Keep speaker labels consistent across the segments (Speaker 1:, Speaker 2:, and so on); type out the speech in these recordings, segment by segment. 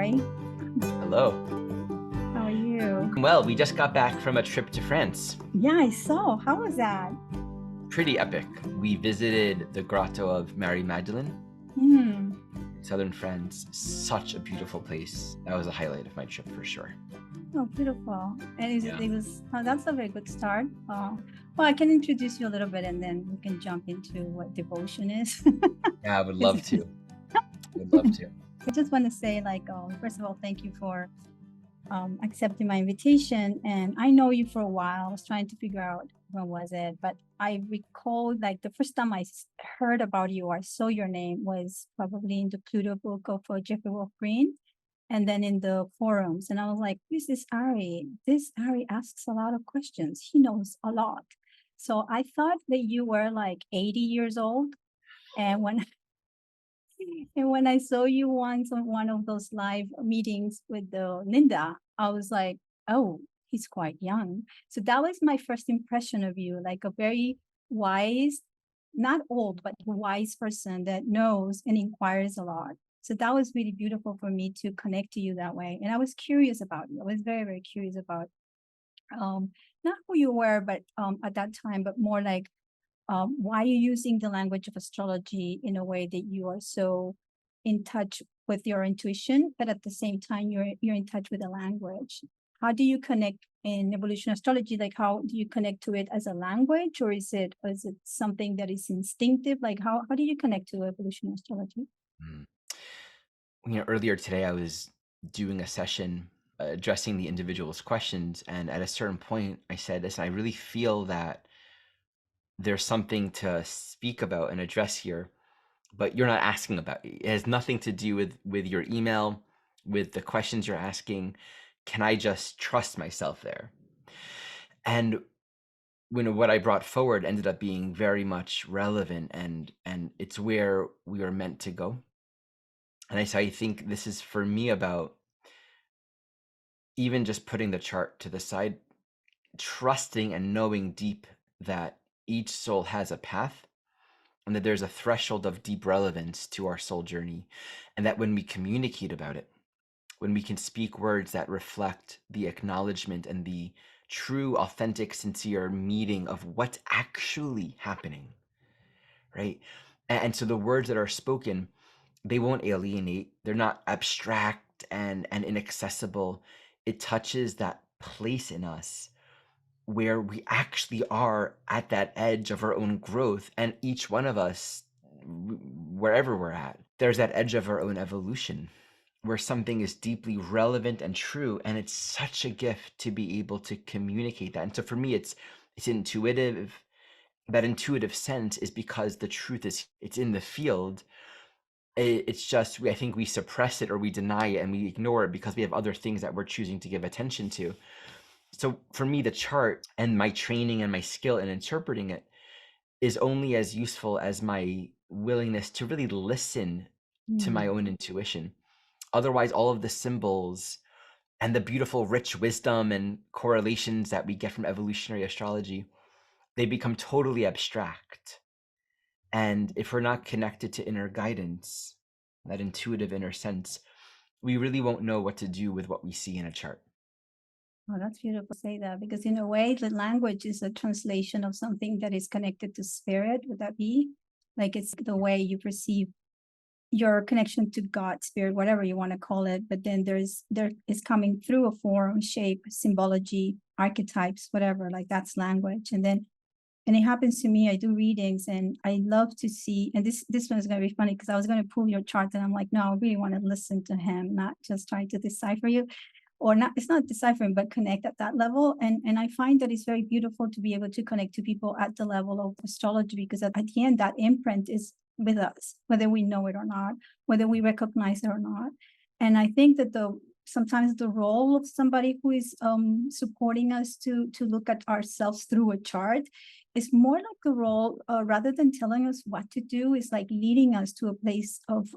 Speaker 1: Ari.
Speaker 2: Hello.
Speaker 1: How are you?
Speaker 2: Well, we just got back from a trip to France.
Speaker 1: Yeah, I saw. How was that?
Speaker 2: Pretty epic. We visited the grotto of Mary Magdalene,
Speaker 1: Hmm.
Speaker 2: southern France. Such a beautiful place. That was a highlight of my trip for sure.
Speaker 1: Oh, beautiful. And
Speaker 2: Yeah.
Speaker 1: that's a very good start. Well, I can introduce you a little bit and then we can jump into what devotion is.
Speaker 2: Yeah, I would love
Speaker 1: It's-
Speaker 2: to. Would love to.
Speaker 1: I just want to say, first of all, thank you for accepting my invitation. And I know you for a while. I was trying to figure out when was it, but I recall like the first time heard about you or saw your name was probably in the Pluto book of Jeffrey Wolf Green, and then in the forums. And I was like, who's this Ari? This Ari asks a lot of questions. He knows a lot. So I thought that you were like 80 years old. And when I saw you once on one of those live meetings with the Linda, I was like, oh, he's quite young. So that was my first impression of you, like a very wise, not old, but wise person that knows and inquires a lot. So that was really beautiful for me to connect to you that way. And I was curious about you. I was very, very curious about not who you were, but at that time, but more like why are you using the language of astrology in a way that you are so in touch with your intuition, but at the same time you're in touch with the language? How do you connect in evolution astrology? Like, how do you connect to it as a language, or is it something that is instinctive? Like, how do you connect to evolution astrology?
Speaker 2: Mm. Earlier today I was doing a session addressing the individual's questions, and at a certain point I said, listen, I really feel that there's something to speak about and address here, but you're not asking about it. It has nothing to do with your email, with the questions you're asking. Can I just trust myself there? And what I brought forward ended up being very much relevant, and it's where we are meant to go. And I think this is for me about even just putting the chart to the side, trusting and knowing deep that each soul has a path, and that there's a threshold of deep relevance to our soul journey, and that when we communicate about it, when we can speak words that reflect the acknowledgement and the true, authentic, sincere meaning of what's actually happening, right? And so the words that are spoken, they won't alienate. They're not abstract and inaccessible. It touches that place in us where we actually are at that edge of our own growth, and each one of us, wherever we're at, there's that edge of our own evolution where something is deeply relevant and true, and it's such a gift to be able to communicate that. And so for me, it's intuitive. That intuitive sense is because the truth is, it's in the field. It's just, I think we suppress it or we deny it and we ignore it because we have other things that we're choosing to give attention to. So for me, the chart and my training and my skill in interpreting it is only as useful as my willingness to really listen to my own intuition. Otherwise, all of the symbols and the beautiful, rich wisdom and correlations that we get from evolutionary astrology, they become totally abstract. And if we're not connected to inner guidance, that intuitive inner sense, we really won't know what to do with what we see in a chart.
Speaker 1: Oh, that's beautiful to say that, because in a way, the language is a translation of something that is connected to spirit. Would that be? Like, it's the way you perceive your connection to God, spirit, whatever you want to call it. But then there is coming through a form, shape, symbology, archetypes, whatever, like that's language. And it happens to me, I do readings and I love to see, and this one is going to be funny because I was going to pull your chart and I'm like, no, I really want to listen to him, not just trying to decipher you, or not, it's not deciphering, but connect at that level. And I find that it's very beautiful to be able to connect to people at the level of astrology, because at the end, that imprint is with us, whether we know it or not, whether we recognize it or not. And I think that sometimes the role of somebody who is supporting us to look at ourselves through a chart is more like the role, rather than telling us what to do, is like leading us to a place of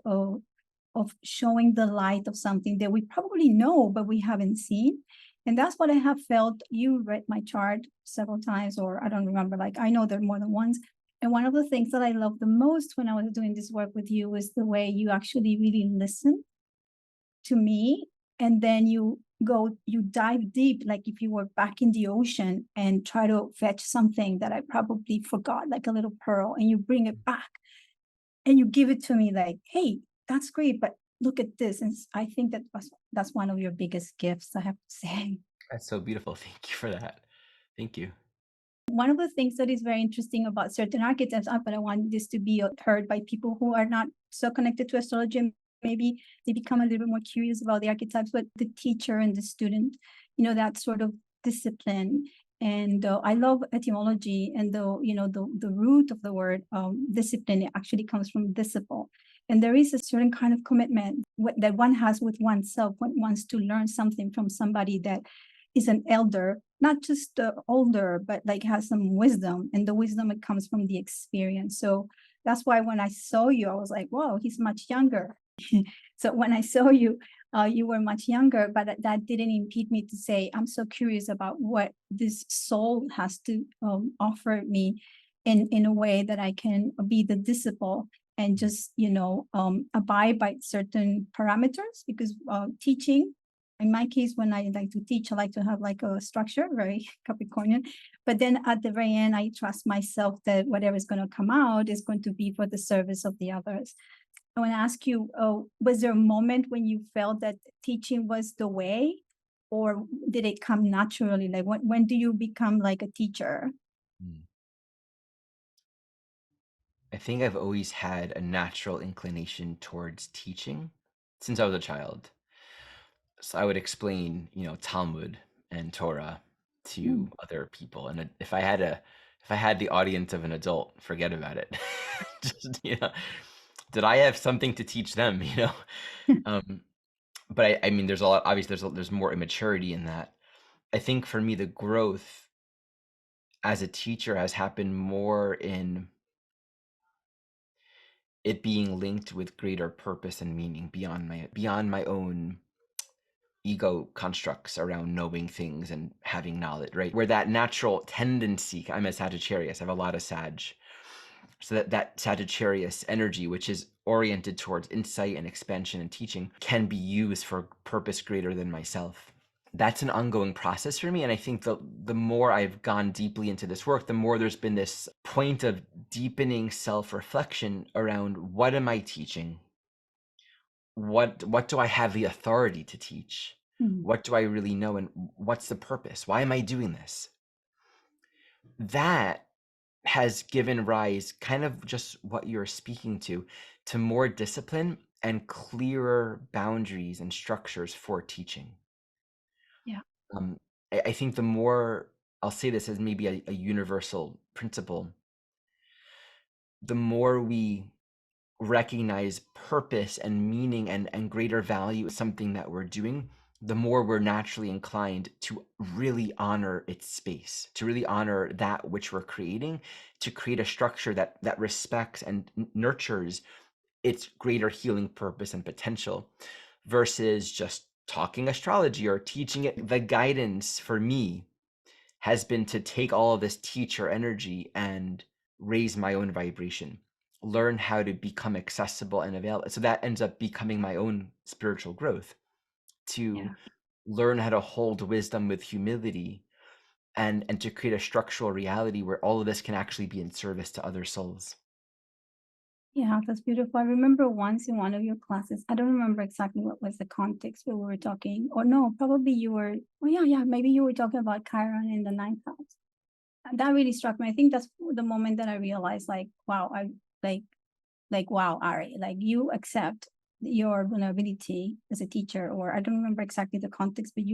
Speaker 1: showing the light of something that we probably know, but we haven't seen. And that's what I have felt. You read my chart several times, or I don't remember, like I know there are more than once. And one of the things that I loved the most when I was doing this work with you was the way you actually really listen to me, and then you dive deep, like if you were back in the ocean, and try to fetch something that I probably forgot, like a little pearl, and you bring it back and you give it to me like, hey, that's great, but look at this. And I think that's one of your biggest gifts, I have to say.
Speaker 2: That's so beautiful. Thank you for that. Thank you.
Speaker 1: One of the things that is very interesting about certain archetypes, but I want this to be heard by people who are not so connected to astrology, maybe they become a little bit more curious about the archetypes, but the teacher and the student, that sort of discipline. And I love etymology, and the root of the word discipline, it actually comes from disciple. And there is a certain kind of commitment that one has with oneself when one wants to learn something from somebody that is an elder, not just older, but like has some wisdom, and the wisdom, it comes from the experience. So that's why when I saw you, I was like, whoa, he's much younger. So when I saw you, you were much younger, but that didn't impede me to say, I'm so curious about what this soul has to offer me in a way that I can be the disciple and just, abide by certain parameters, because teaching, in my case, when I like to teach, I like to have like a structure, very Capricornian. But then at the very end, I trust myself that whatever is going to come out is going to be for the service of the others. I want to ask you, was there a moment when you felt that teaching was the way, or did it come naturally? Like when do you become like a teacher?
Speaker 2: Mm. I think I've always had a natural inclination towards teaching since I was a child. So I would explain, Talmud and Torah to
Speaker 1: Mm.
Speaker 2: other people. And if I had the audience of an adult, forget about it. Just, did I have something to teach them, Um, but I mean, there's a lot, obviously there's more immaturity in that. I think for me, the growth as a teacher has happened more in it being linked with greater purpose and meaning beyond my own ego constructs around knowing things and having knowledge, right? Where that natural tendency, I'm a Sagittarius, I have a lot of Sag. So that Sagittarius energy, which is oriented towards insight and expansion and teaching, can be used for purpose greater than myself. That's an ongoing process for me. And I think the more I've gone deeply into this work, the more there's been this point of deepening self-reflection around what am I teaching? What do I have the authority to teach?
Speaker 1: Mm.
Speaker 2: What do I really know? And what's the purpose? Why am I doing this? That has given rise, kind of just what you're speaking to more discipline and clearer boundaries and structures for teaching.
Speaker 1: Yeah.
Speaker 2: I think the more, I'll say this as maybe a universal principle, the more we recognize purpose and meaning and greater value is something that we're doing, the more we're naturally inclined to really honor its space, to really honor that which we're creating, to create a structure that respects and nurtures its greater healing purpose and potential, versus just talking astrology or teaching it. The guidance for me has been to take all of this teacher energy and raise my own vibration, learn how to become accessible and available. So that ends up becoming my own spiritual growth, to
Speaker 1: Yeah.
Speaker 2: learn how to hold wisdom with humility, and to create a structural reality where all of this can actually be in service to other souls.
Speaker 1: Yeah, that's beautiful. I remember once in one of your classes, I don't remember exactly what was the context where we were talking, or no, probably you were, oh yeah, maybe you were talking about Chiron in the ninth house. And that really struck me. I think that's the moment that I realized, like, wow, wow, Ari, like you accept your vulnerability as a teacher, or I don't remember exactly the context, but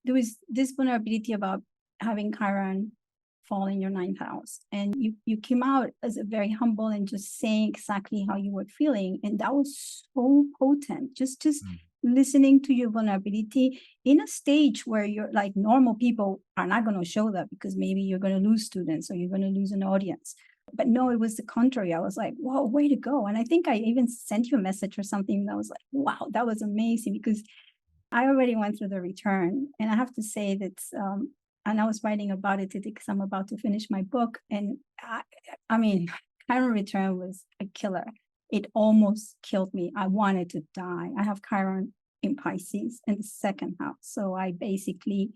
Speaker 1: there was this vulnerability about having Chiron fall in your ninth house. And you came out as a very humble and just saying exactly how you were feeling. And that was so potent. Just
Speaker 2: Mm.
Speaker 1: listening to your vulnerability in a stage where you're like, normal people are not going to show that, because maybe you're going to lose students or you're going to lose an audience. But no, it was the contrary. I was like, whoa, way to go. And I think I even sent you a message or something that was like, wow, that was amazing, because I already went through the return. And I have to say that, and I was writing about it today because I'm about to finish my book. And I mean, Chiron return was a killer. It almost killed me. I wanted to die. I have Chiron in Pisces in the second house. So I basically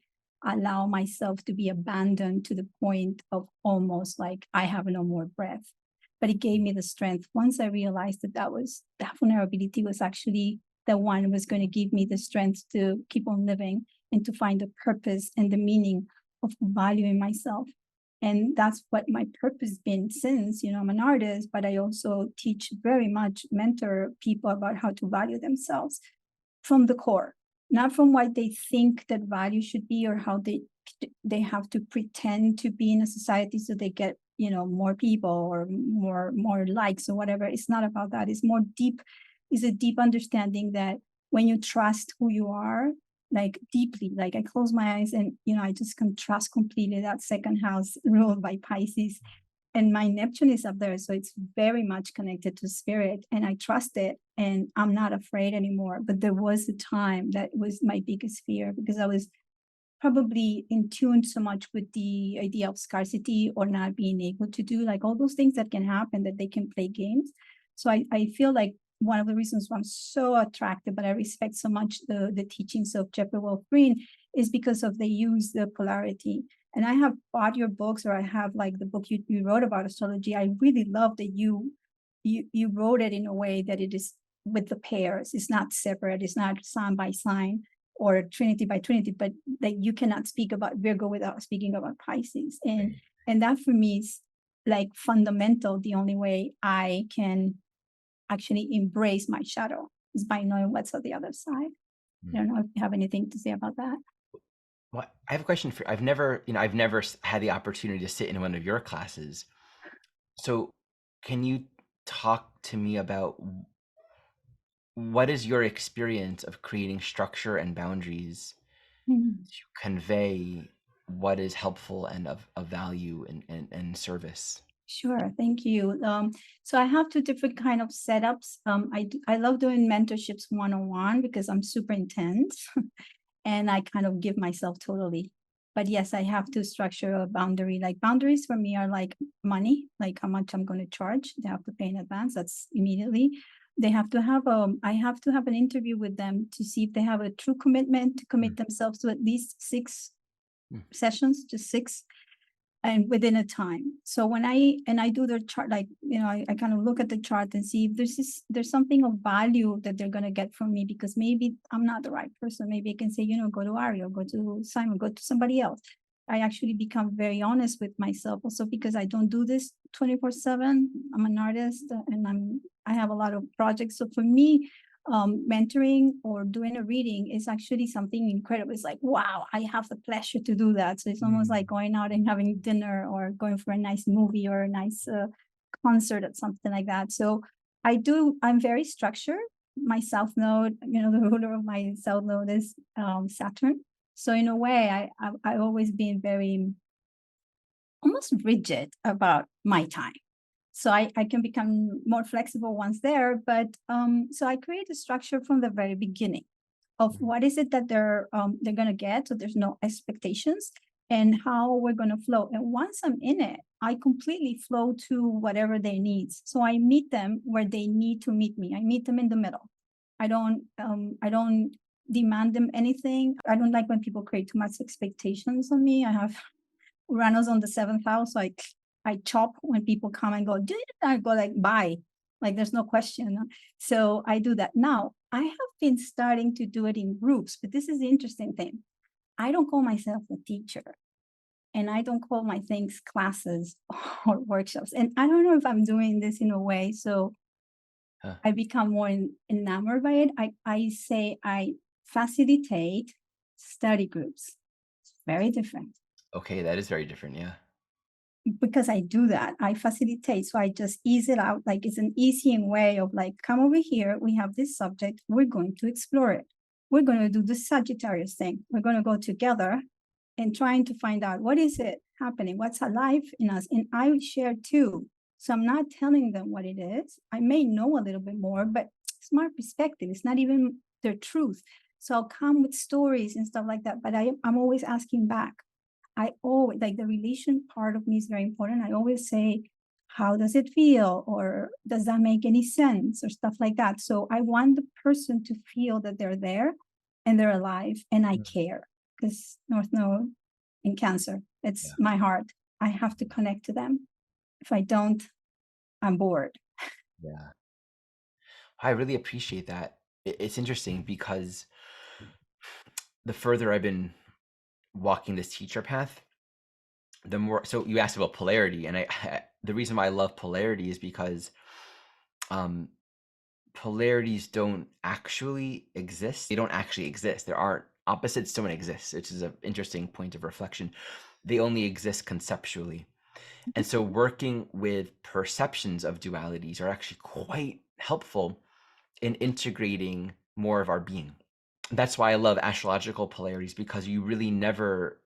Speaker 1: allow myself to be abandoned to the point of almost like I have no more breath. But it gave me the strength once I realized that that vulnerability was actually the one who was going to give me the strength to keep on living and to find the purpose and the meaning of valuing myself. And that's what my purpose been since. I'm an artist, but I also teach very much, mentor people about how to value themselves from the core, not from what they think that value should be or how they have to pretend to be in a society so they get more people or more likes or whatever. It's not about that. It's more deep. It's a deep understanding that when you trust who you are, like deeply, like I close my eyes and I just can trust completely that second house ruled by Pisces. And my Neptune is up there. So it's very much connected to spirit and I trust it and I'm not afraid anymore. But there was a time that was my biggest fear because I was probably in tune so much with the idea of scarcity or not being able to do like all those things that can happen, that they can play games. So I feel like one of the reasons why I'm so attracted, but I respect so much the teachings of Jeffrey Wolfe Green is because of they use the polarity. And I have bought your books, or I have like the book you wrote about astrology. I really love that you wrote it in a way that it is with the pairs. It's not separate. It's not sign by sign or Trinity by Trinity, but that you cannot speak about Virgo without speaking about Pisces. And that for me is like fundamental. The only way I can actually embrace my shadow is by knowing what's on the other side. I don't know if you have anything to say about that.
Speaker 2: Well, I have a question for you. I've never had the opportunity to sit in one of your classes. So can you talk to me about what is your experience of creating structure and boundaries to convey what is helpful and of value and service?
Speaker 1: Sure, thank you. So I have two different kind of setups. I love doing mentorships one-on-one because I'm super intense and I kind of give myself totally. But yes, I have to structure a boundary. Like boundaries for me are like money, like how much I'm going to charge. They have to pay in advance. That's immediately. They have to have I have to have an interview with them to see if they have a true commitment to commit themselves to at least 6 sessions, just 6, and within a time. So when I do their chart, like, I kind of look at the chart and see if there's something of value that they're going to get from me, because maybe I'm not the right person. Maybe I can say, go to Ari or go to Simon, go to somebody else. I actually become very honest with myself also because I don't do this 24/7. I'm an artist and I have a lot of projects. So for me, mentoring or doing a reading is actually something incredible. It's like, wow, I have the pleasure to do that. So it's almost like going out and having dinner or going for a nice movie or a nice concert or something like that. So I'm very structured. My South Node, the ruler of my South Node is Saturn. So in a way, I've always been very almost rigid about my time. So I can become more flexible once there, but so I create a structure from the very beginning of what is it that they're going to get, so there's no expectations, and how we're going to flow. And once I'm in it, I completely flow to whatever they needs. So I meet them where they need to meet me. I meet them in the middle. I don't demand them anything. I don't like when people create too much expectations on me. I have Uranus on the 7th house, so I chop when people come and go, do it? I go like, bye. Like there's no question. So I do that. Now, I have been starting to do it in groups, but this is the interesting thing. I don't call myself a teacher and I don't call my things classes or workshops. And I don't know if I'm doing this in a way. So I become more enamored by it. I say I facilitate study groups. It's very different.
Speaker 2: Okay, that is very different. Yeah.
Speaker 1: Because I do that, I facilitate. So I just ease it out. Like it's an easing way of like, come over here. We have this subject. We're going to explore it. We're going to do the Sagittarius thing. We're going to go together and trying to find out what is it happening, what's alive in us. And I share too. So I'm not telling them what it is. I may know a little bit more, but it's my perspective. It's not even their truth. So I'll come with stories and stuff like that. But I'm always asking back. I always, like, the relation part of me is very important. I always say, how does it feel? Or does that make any sense? Or stuff like that. So I want the person to feel that they're there and they're alive and I care. Because North Node in Cancer, it's my heart. I have to connect to them. If I don't, I'm bored.
Speaker 2: Yeah. I really appreciate that. It's interesting because the further I've been walking this teacher path, the more. So you asked about polarity, and the reason why I love polarity is because polarities don't actually exist. They don't actually exist. There aren't opposites. Don't exist, which is an interesting point of reflection. They only exist conceptually. And so working with perceptions of dualities are actually quite helpful in integrating more of our being. That's why I love astrological polarities, because you really never,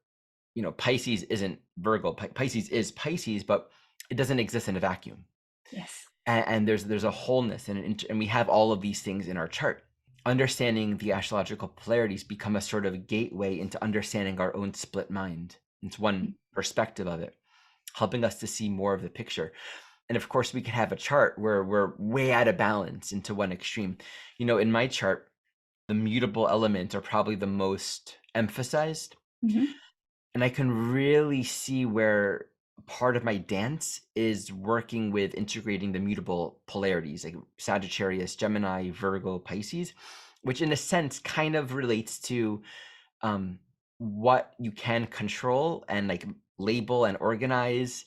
Speaker 2: Pisces isn't Virgo. Pisces is Pisces, but it doesn't exist in a vacuum.
Speaker 1: Yes.
Speaker 2: And there's a wholeness, and we have all of these things in our chart. Understanding the astrological polarities become a sort of gateway into understanding our own split mind. It's one perspective of it, helping us to see more of the picture. And of course, we can have a chart where we're way out of balance into one extreme. In my chart, the mutable elements are probably the most emphasized. And I can really see where part of my dance is working with integrating the mutable polarities, like Sagittarius, Gemini, Virgo, Pisces, which in a sense kind of relates to what you can control and like label and organize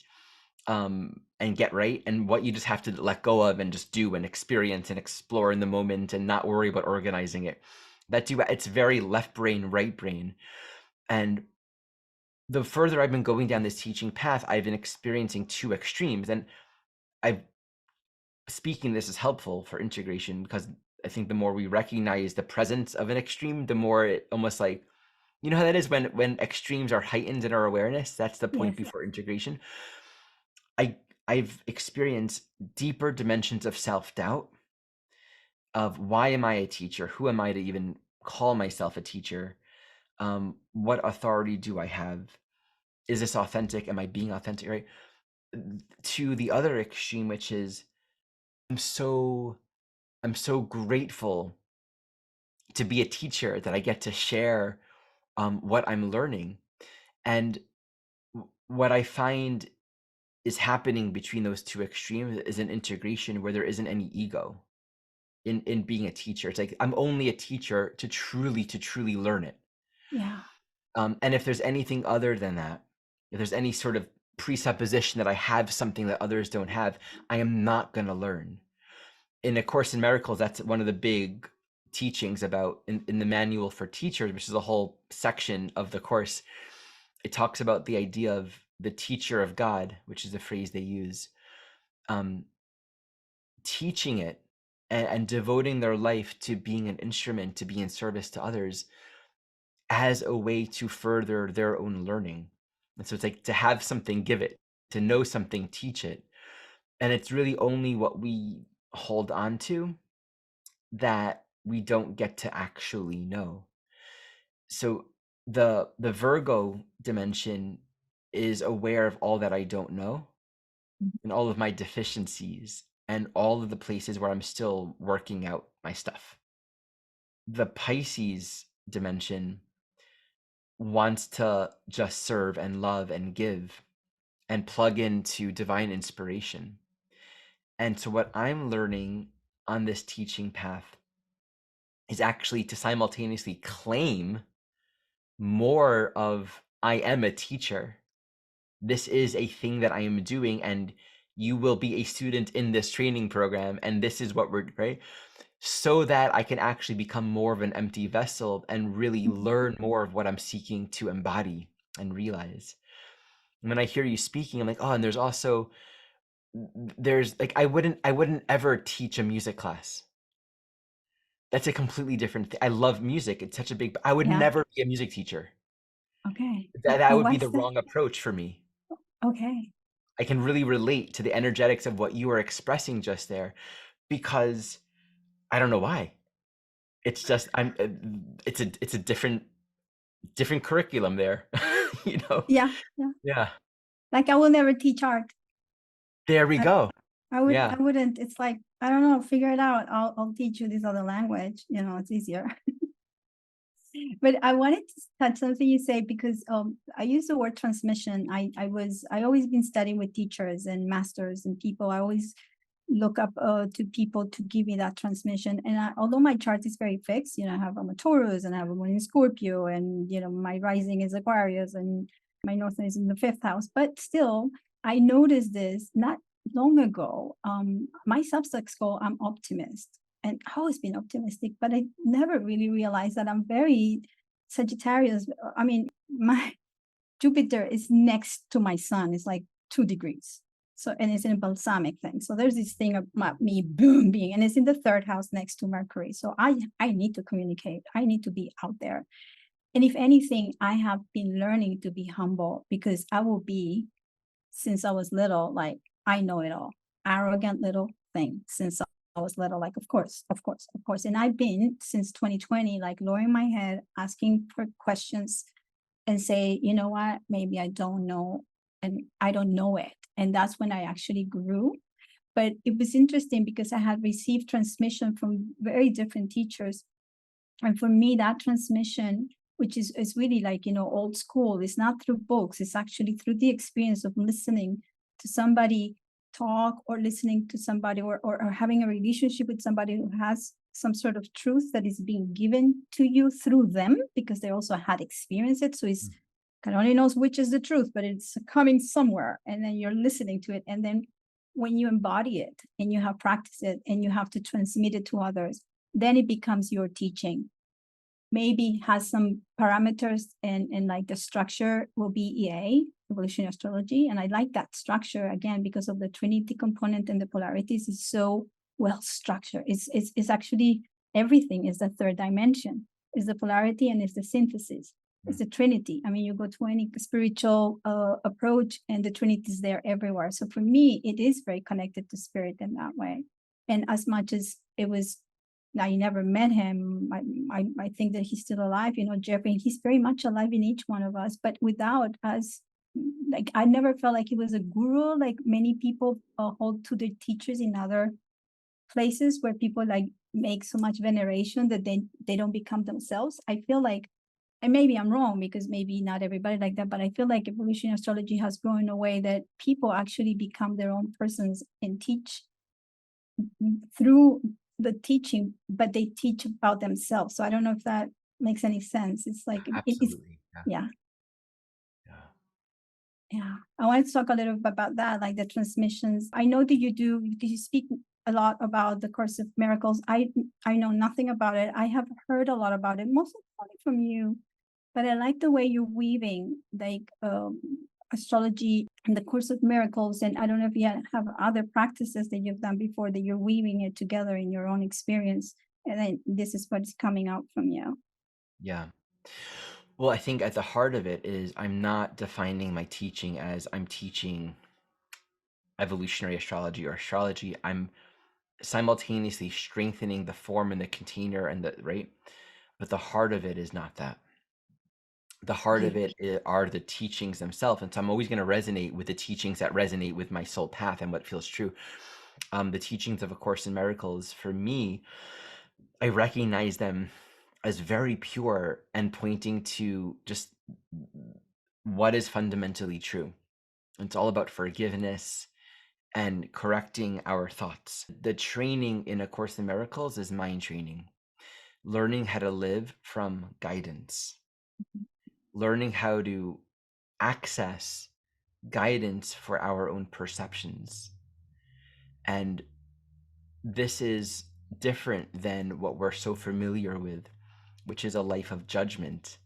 Speaker 2: and get right, and what you just have to let go of and just do and experience and explore in the moment and not worry about organizing it. It's very left brain, right brain. And the further I've been going down this teaching path, I've been experiencing two extremes. And speaking this is helpful for integration, because I think the more we recognize the presence of an extreme, the more it almost like, how that is when extremes are heightened in our awareness. That's the point before integration. I've experienced deeper dimensions of self-doubt, of why am I a teacher? Who am I to even call myself a teacher? What authority do I have? Is this authentic? Am I being authentic? Right? To the other extreme, which is I'm so grateful to be a teacher, that I get to share what I'm learning. And what I find is happening between those two extremes is an integration where there isn't any ego in being a teacher. It's like I'm only a teacher to truly learn it.
Speaker 1: Yeah.
Speaker 2: And if there's anything other than that, if there's any sort of presupposition that I have something that others don't have, I am not going to learn. In A Course in Miracles, that's one of the big teachings about in the manual for teachers, which is a whole section of the course. It talks about the idea of the teacher of God, which is the phrase they use, teaching it and devoting their life to being an instrument, to be in service to others as a way to further their own learning. And so it's like to have something, give it, to know something, teach it. And it's really only what we hold on to that we don't get to actually know. So the Virgo dimension is aware of all that I don't know and all of my deficiencies and all of the places where I'm still working out my stuff. The Pisces dimension wants to just serve and love and give and plug into divine inspiration. And so what I'm learning on this teaching path is actually to simultaneously claim more of I am a teacher. This is a thing that I am doing, and you will be a student in this training program, and this is what we're, right? So that I can actually become more of an empty vessel and really learn more of what I'm seeking to embody and realize. When I hear you speaking, I'm like, oh, and there's like, I wouldn't ever teach a music class. That's a completely different thing. I love music. It's such a big, I would never be a music teacher.
Speaker 1: Okay.
Speaker 2: That would be
Speaker 1: What's
Speaker 2: the wrong approach for me.
Speaker 1: Okay.
Speaker 2: I can really relate to the energetics of what you were expressing just there, because I don't know why. It's just it's a different curriculum there.
Speaker 1: Yeah. Yeah.
Speaker 2: Yeah.
Speaker 1: Like I will never teach art.
Speaker 2: There we go.
Speaker 1: I
Speaker 2: Yeah.
Speaker 1: wouldn't, it's like, I don't know, figure it out. I'll teach you this other language, it's easier. But I wanted to touch something you say because I use the word transmission. I always been studying with teachers and masters and people. I always look up to people to give me that transmission. And although my chart is very fixed, I have a Taurus and I have a moon in Scorpio, and my rising is Aquarius and my northern is in the 5th house. But still, I noticed this not long ago. My subtext goal, I'm optimist. And I've always been optimistic, but I never really realized that I'm very Sagittarius. I mean, my Jupiter is next to my sun. It's like 2 degrees. So, and it's in a balsamic thing. So there's this thing about me boom being, and it's in the 3rd house next to Mercury. So I need to communicate. I need to be out there. And if anything, I have been learning to be humble because I will be, since I was little, like I know it all, arrogant little thing since I was little, like, of course. And I've been since 2020, like lowering my head, asking for questions and say, you know what, maybe I don't know and I don't know it. And that's when I actually grew. But it was interesting because I had received transmission from very different teachers. And for me, that transmission, which is really like, old school, it's not through books, it's actually through the experience of listening to somebody talk or listening to somebody or having a relationship with somebody who has some sort of truth that is being given to you through them because they also had experienced it. So it's God only knows which is the truth, but it's coming somewhere. And then you're listening to it. And then when you embody it and you have practiced it and you have to transmit it to others, then it becomes your teaching. Maybe has some parameters and like the structure will be EA, evolutionary astrology. And I like that structure again, because of the Trinity component and the polarities is so well structured. It's actually everything is the 3rd dimension, is the polarity and is the synthesis. It's the Trinity. I mean, you go to any spiritual approach and the Trinity is there everywhere. So for me, it is very connected to spirit in that way. And as much as it was, I never met him. I think that he's still alive, Jeffrey, he's very much alive in each one of us, but without us, like, I never felt like he was a guru, like many people hold to their teachers in other places where people like make so much veneration that they don't become themselves. I feel like, and maybe I'm wrong because maybe not everybody like that, but I feel like evolutionary astrology has grown in a way that people actually become their own persons and teach through the teaching, but they teach about themselves. So I don't know if that makes any sense. It's like,
Speaker 2: Absolutely.
Speaker 1: Yeah. I wanted to talk a little bit about that, like the transmissions. I know that you do, because you speak a lot about the Course of Miracles. I know nothing about it. I have heard a lot about it, mostly from you, but I like the way you're weaving like astrology and the Course of Miracles. And I don't know if you have other practices that you've done before that you're weaving it together in your own experience. And then this is what's coming out from you.
Speaker 2: Yeah. Well, I think at the heart of it is I'm not defining my teaching as I'm teaching evolutionary astrology or astrology. I'm simultaneously strengthening the form and the container and the right. But the heart of it is not that. The heart of it are the teachings themselves. And so I'm always going to resonate with the teachings that resonate with my soul path and what feels true. The teachings of A Course in Miracles, for me, I recognize them as very pure and pointing to just what is fundamentally true. It's all about forgiveness and correcting our thoughts. The training in A Course in Miracles is mind training, learning how to live from guidance, learning how to access guidance for our own perceptions. And this is different than what we're so familiar with, which is a life of judgment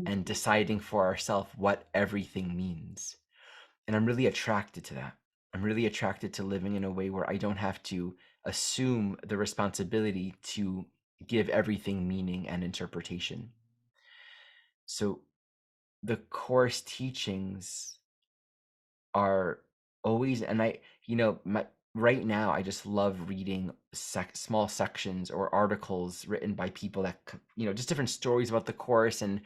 Speaker 2: and deciding for ourselves what everything means. And I'm really attracted to that. I'm really attracted to living in a way where I don't have to assume the responsibility to give everything meaning and interpretation. So the Course teachings are always, and right now I just love reading small sections or articles written by people that, just different stories about the Course and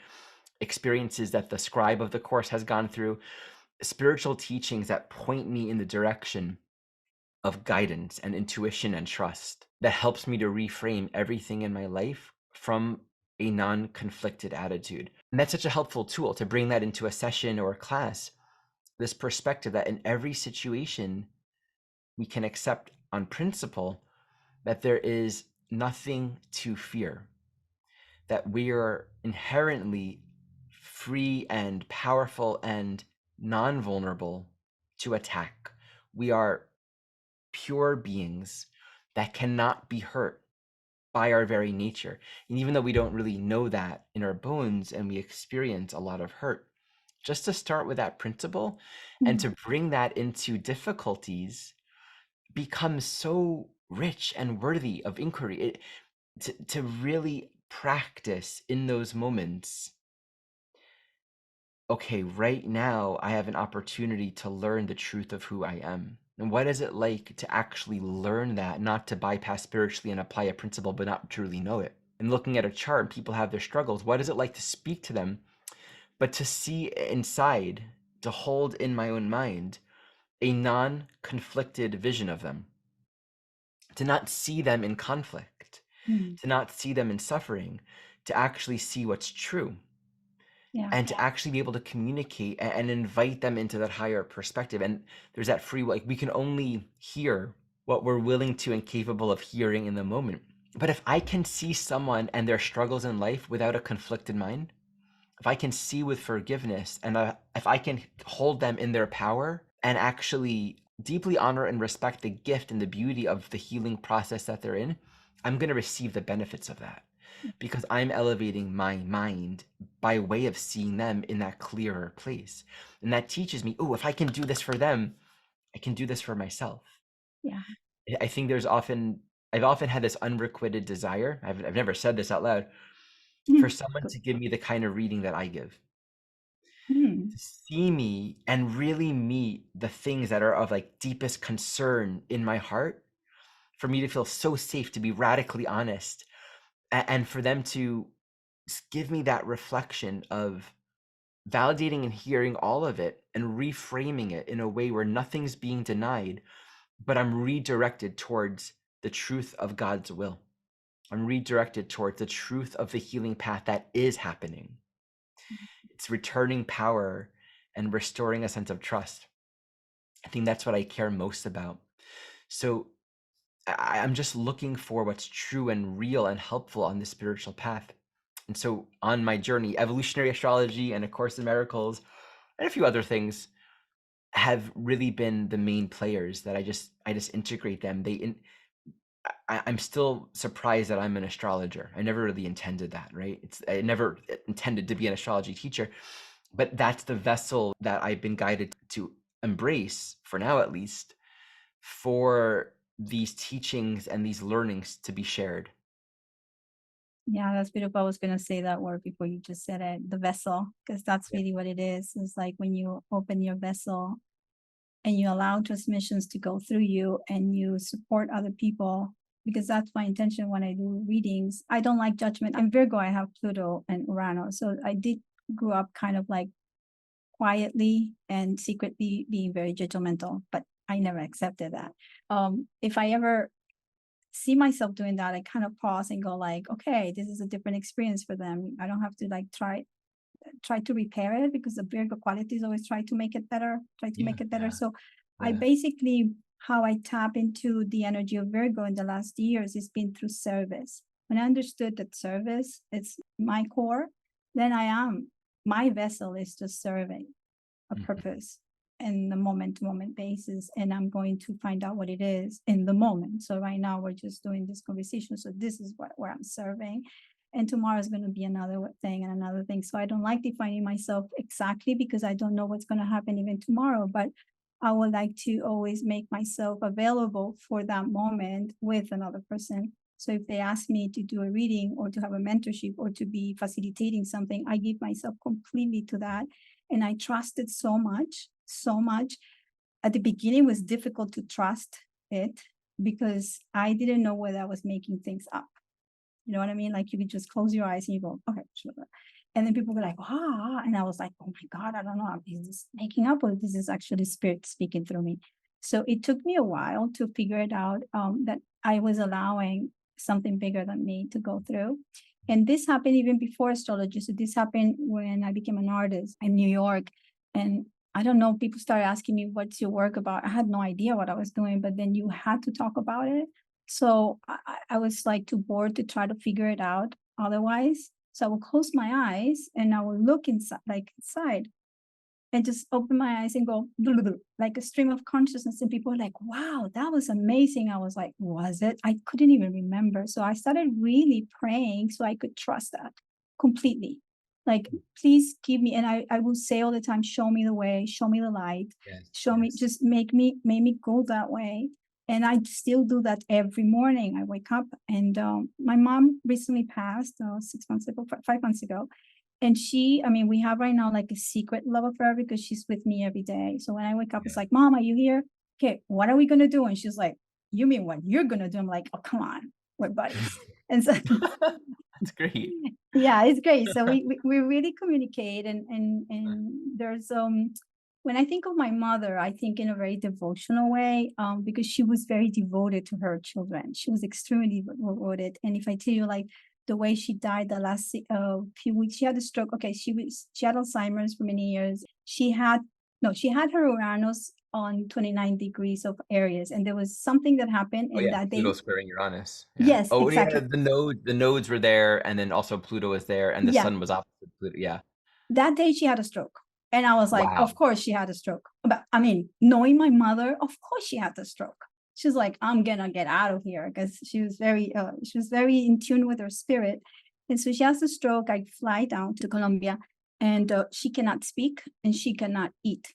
Speaker 2: experiences that the scribe of the Course has gone through, spiritual teachings that point me in the direction of guidance and intuition and trust that helps me to reframe everything in my life from a non-conflicted attitude. And that's such a helpful tool to bring that into a session or a class, this perspective that in every situation we can accept on principle that there is nothing to fear, that we are inherently free and powerful and non-vulnerable to attack. We are pure beings that cannot be hurt by our very nature. And even though we don't really know that in our bones and we experience a lot of hurt, just to start with that principle and to bring that into difficulties becomes so rich and worthy of inquiry. To really practice in those moments, okay, right now I have an opportunity to learn the truth of who I am. And what is it like to actually learn that, not to bypass spiritually and apply a principle, but not truly know it? And looking at a chart, people have their struggles. What is it like to speak to them, but to see inside, to hold in my own mind a non-conflicted vision of them, to not see them in conflict, to not see them in suffering, to actually see what's true,
Speaker 1: Yeah.
Speaker 2: and to actually be able to communicate and invite them into that higher perspective. And there's that free will. Like, we can only hear what we're willing to and capable of hearing in the moment. But if I can see someone and their struggles in life without a conflicted mind, if I can see with forgiveness, and if I can hold them in their power and actually deeply honor and respect the gift and the beauty of the healing process that they're in, I'm going to receive the benefits of that because I'm elevating my mind by way of seeing them in that clearer place. And that teaches me, oh, if I can do this for them, I can do this for myself.
Speaker 1: Yeah.
Speaker 2: I think I've often had this unrequited desire. I've never said this out loud, for someone to give me the kind of reading that I give, to see me and really meet the things that are of like deepest concern in my heart, for me to feel so safe to be radically honest, and for them to give me that reflection of validating and hearing all of it and reframing it in a way where nothing's being denied, but I'm redirected towards the truth of God's will. I'm redirected towards the truth of the healing path that is happening. It's returning power and restoring a sense of trust. I think that's what I care most about. So I'm just looking for what's true and real and helpful on the spiritual path. And so on my journey, evolutionary astrology and A Course in Miracles and a few other things have really been the main players that I just integrate them. I'm still surprised that I'm an astrologer. I never really intended that, right? I never intended to be an astrology teacher, but that's the vessel that I've been guided to embrace, for now at least, for these teachings and these learnings to be shared.
Speaker 1: Yeah, that's beautiful. I was going to say that word before you just said it, the vessel, because that's really what it is. It's like when you open your vessel and you allow transmissions to go through you and you support other people, because that's my intention when I do readings. I don't like judgment. I'm Virgo, I have Pluto and Uranus. So I did grow up kind of like quietly and secretly being very judgmental, but I never accepted that. If I ever see myself doing that, I kind of pause and go like, okay, this is a different experience for them. I don't have to like try to repair it, because the Virgo qualities always try to make it better, So I basically, how I tap into the energy of Virgo in the last years has been through service. When I understood that service, it's my core, then my vessel is just serving a purpose in the moment to moment basis, and I'm going to find out what it is in the moment. So right now we're just doing this conversation, so this is where I'm serving, and tomorrow is going to be another thing and another thing. So I don't like defining myself exactly, because I don't know what's going to happen even tomorrow, but I would like to always make myself available for that moment with another person. So if they ask me to do a reading or to have a mentorship or to be facilitating something, I give myself completely to that. And I trusted so much, so much. At the beginning, it was difficult to trust it because I didn't know whether I was making things up. You know what I mean? Like you could just close your eyes and you go, okay, sure. And then people were like, and I was like, oh my God, I don't know. Is this making up or this is actually spirit speaking through me? So it took me a while to figure it out, that I was allowing something bigger than me to go through. And this happened even before astrology. So this happened when I became an artist in New York. And I don't know, people started asking me, what's your work about? I had no idea what I was doing, but then you had to talk about it. So I was like too bored to try to figure it out otherwise. So I would close my eyes and I would look inside, and just open my eyes and go "Blah, blah, blah," like a stream of consciousness. And people were like, wow, that was amazing. I was like, was it? I couldn't even remember. So I started really praying so I could trust that completely. Like, please give me, and I will say all the time, show me the way, show me the light,
Speaker 2: Yes,
Speaker 1: show me,
Speaker 2: yes.
Speaker 1: just make me go that way. And I still do that every morning. I wake up, and my mom recently passed 6 months ago, 5 months ago. And I mean, we have right now like a secret love affair because she's with me every day. So when I wake up, it's like, Mom, are you here? Okay, what are we gonna do? And she's like, you mean what you're gonna do? I'm like, oh, come on, we're buddies. And so
Speaker 2: That's great.
Speaker 1: yeah, it's great. So we really communicate, and there's when I think of my mother, I think in a very devotional way, because she was very devoted to her children. She was extremely devoted. And if I tell you like the way she died the last few weeks, she had a stroke. Okay, she had Alzheimer's for many years. She had her Uranus on 29 degrees of Aries, and there was something that happened,
Speaker 2: Oh
Speaker 1: and
Speaker 2: yeah,
Speaker 1: that
Speaker 2: Pluto
Speaker 1: they
Speaker 2: squaring Uranus. Yeah.
Speaker 1: yes,
Speaker 2: Oh yeah,
Speaker 1: exactly.
Speaker 2: the nodes were there, and then also Pluto was there, and the
Speaker 1: Yeah,
Speaker 2: sun was opposite Pluto. Yeah.
Speaker 1: that day she had a stroke. And I was like,
Speaker 2: Wow.
Speaker 1: of course she had a stroke. But I mean, knowing my mother, of course she had the stroke. She's like, I'm gonna get out of here, because she was very in tune with her spirit. And so she has a stroke. I fly down to Colombia, and she cannot speak and she cannot eat.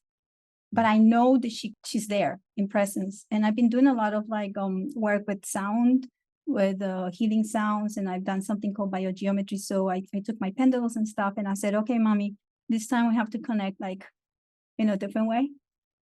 Speaker 1: But I know that she's there in presence. And I've been doing a lot of like work with sound, with healing sounds, and I've done something called biogeometry. So I took my pendles and stuff, and I said, okay, mommy, this time we have to connect like in a different way.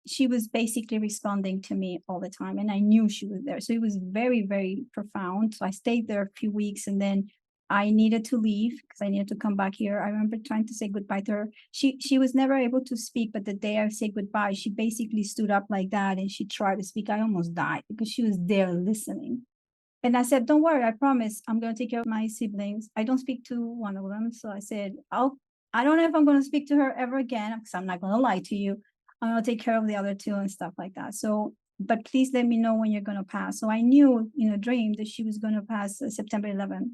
Speaker 1: She was basically responding to me all the time, and I knew she was there. So it was very, very profound. So I stayed there a few weeks, and then I needed to leave because I needed to come back here. I remember trying to say goodbye to her. She was never able to speak, but the day I say goodbye, she basically stood up like that and she tried to speak. I almost died because she was there listening. And I said, don't worry, I promise I'm going to take care of my siblings. I don't speak to one of them. So I said, I don't know if I'm going to speak to her ever again, because I'm not going to lie to you. I'm going to take care of the other two and stuff like that. So, but please let me know when you're going to pass. So I knew in a dream that she was going to pass September 11th.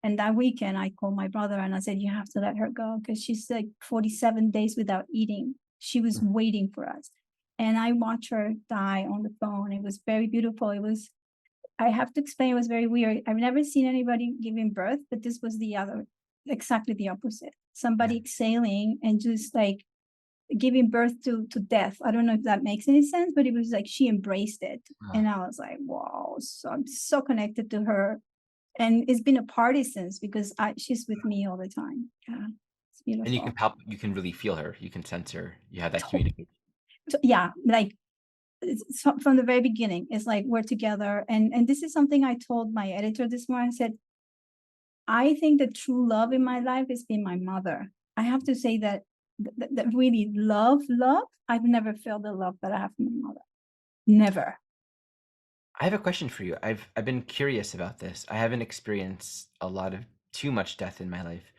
Speaker 1: And that weekend, I called my brother and I said, you have to let her go, because she's like 47 days without eating. She was waiting for us. And I watched her die on the phone. It was very beautiful. I have to explain, it was very weird. I've never seen anybody giving birth, but this was exactly the opposite. Somebody exhaling and just like giving birth to death. I don't know if that makes any sense, but it was like she embraced it. And I was like, wow. So I'm so connected to her. And it's been a party since, because she's with me all the time. Yeah, it's
Speaker 2: And
Speaker 1: beautiful.
Speaker 2: you can really feel her, you can sense her, you have that communication.
Speaker 1: Yeah, like from the very beginning, it's like we're together. And this is something I told my editor this morning. I said, I think the true love in my life has been my mother. I have to say that really love, I've never felt the love that I have from my mother. Never.
Speaker 2: I have a question for you. I've been curious about this. I haven't experienced a lot of too much death in my life.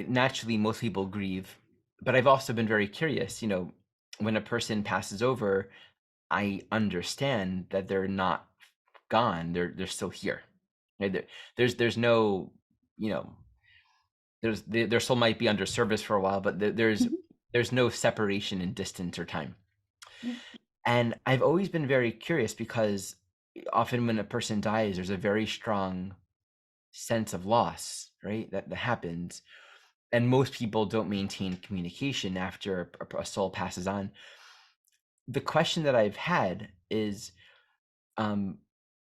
Speaker 2: Naturally, most people grieve, but I've also been very curious. You know, when a person passes over, I understand that they're not gone. They're still here. Right? There's no, you know, their soul might be under service for a while, but there's no separation in distance or time.
Speaker 1: Yeah.
Speaker 2: And I've always been very curious because often when a person dies, there's a very strong sense of loss, right? That happens. And most people don't maintain communication after a soul passes on. The question that I've had is, and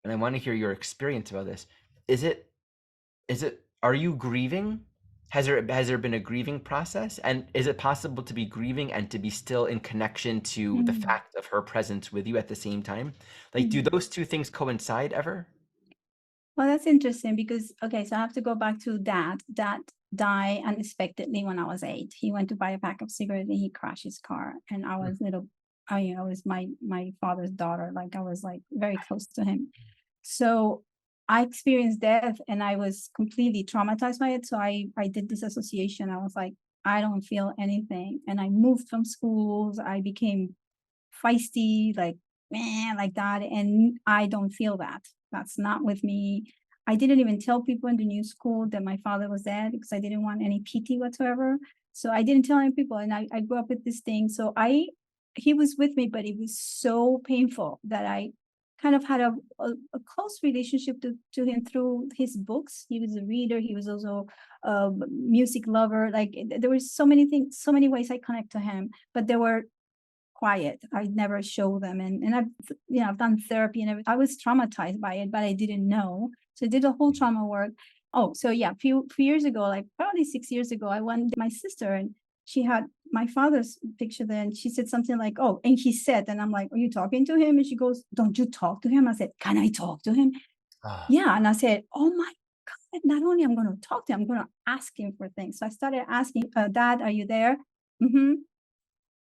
Speaker 2: I want to hear your experience about this. Is it are you grieving? Has there been a grieving process? And is it possible to be grieving and to be still in connection to the
Speaker 1: Mm,
Speaker 2: fact of her presence with you at the same time? Like, do
Speaker 1: mhm.
Speaker 2: those two things coincide ever?
Speaker 1: Well, that's interesting because, okay, so I have to go back to dad. Dad died unexpectedly when I was 8. He went to buy a pack of cigarettes and he crashed his car, and I was little. I was my father's daughter. Like I was like very close to him. So I experienced death and I was completely traumatized by it. So I did this association. I was like, I don't feel anything. And I moved from schools. I became feisty, like, man, like that. And I don't feel that. That's not with me. I didn't even tell people in the new school that my father was dead because I didn't want any PT whatsoever. So I didn't tell any people. And I grew up with this thing. So he was with me, but it was so painful that I kind of had a close relationship to him through his books. He was a reader. He was also a music lover. Like there were so many things, so many ways I connect to him, but there were quiet. I never show them. And I've done therapy and everything. I was traumatized by it, but I didn't know. So I did a whole trauma work. Oh, so yeah, few years ago, like probably 6 years ago, I went with my sister and she had my father's picture there and she said something like, oh, and he said, and I'm like, are you talking to him? And she goes, don't you talk to him? I said, can I talk to him?
Speaker 2: Ah,
Speaker 1: Yeah. And I said, oh my God, not only I'm going to talk to him, I'm going to ask him for things. So I started asking, Dad, are you there? Mm-hmm.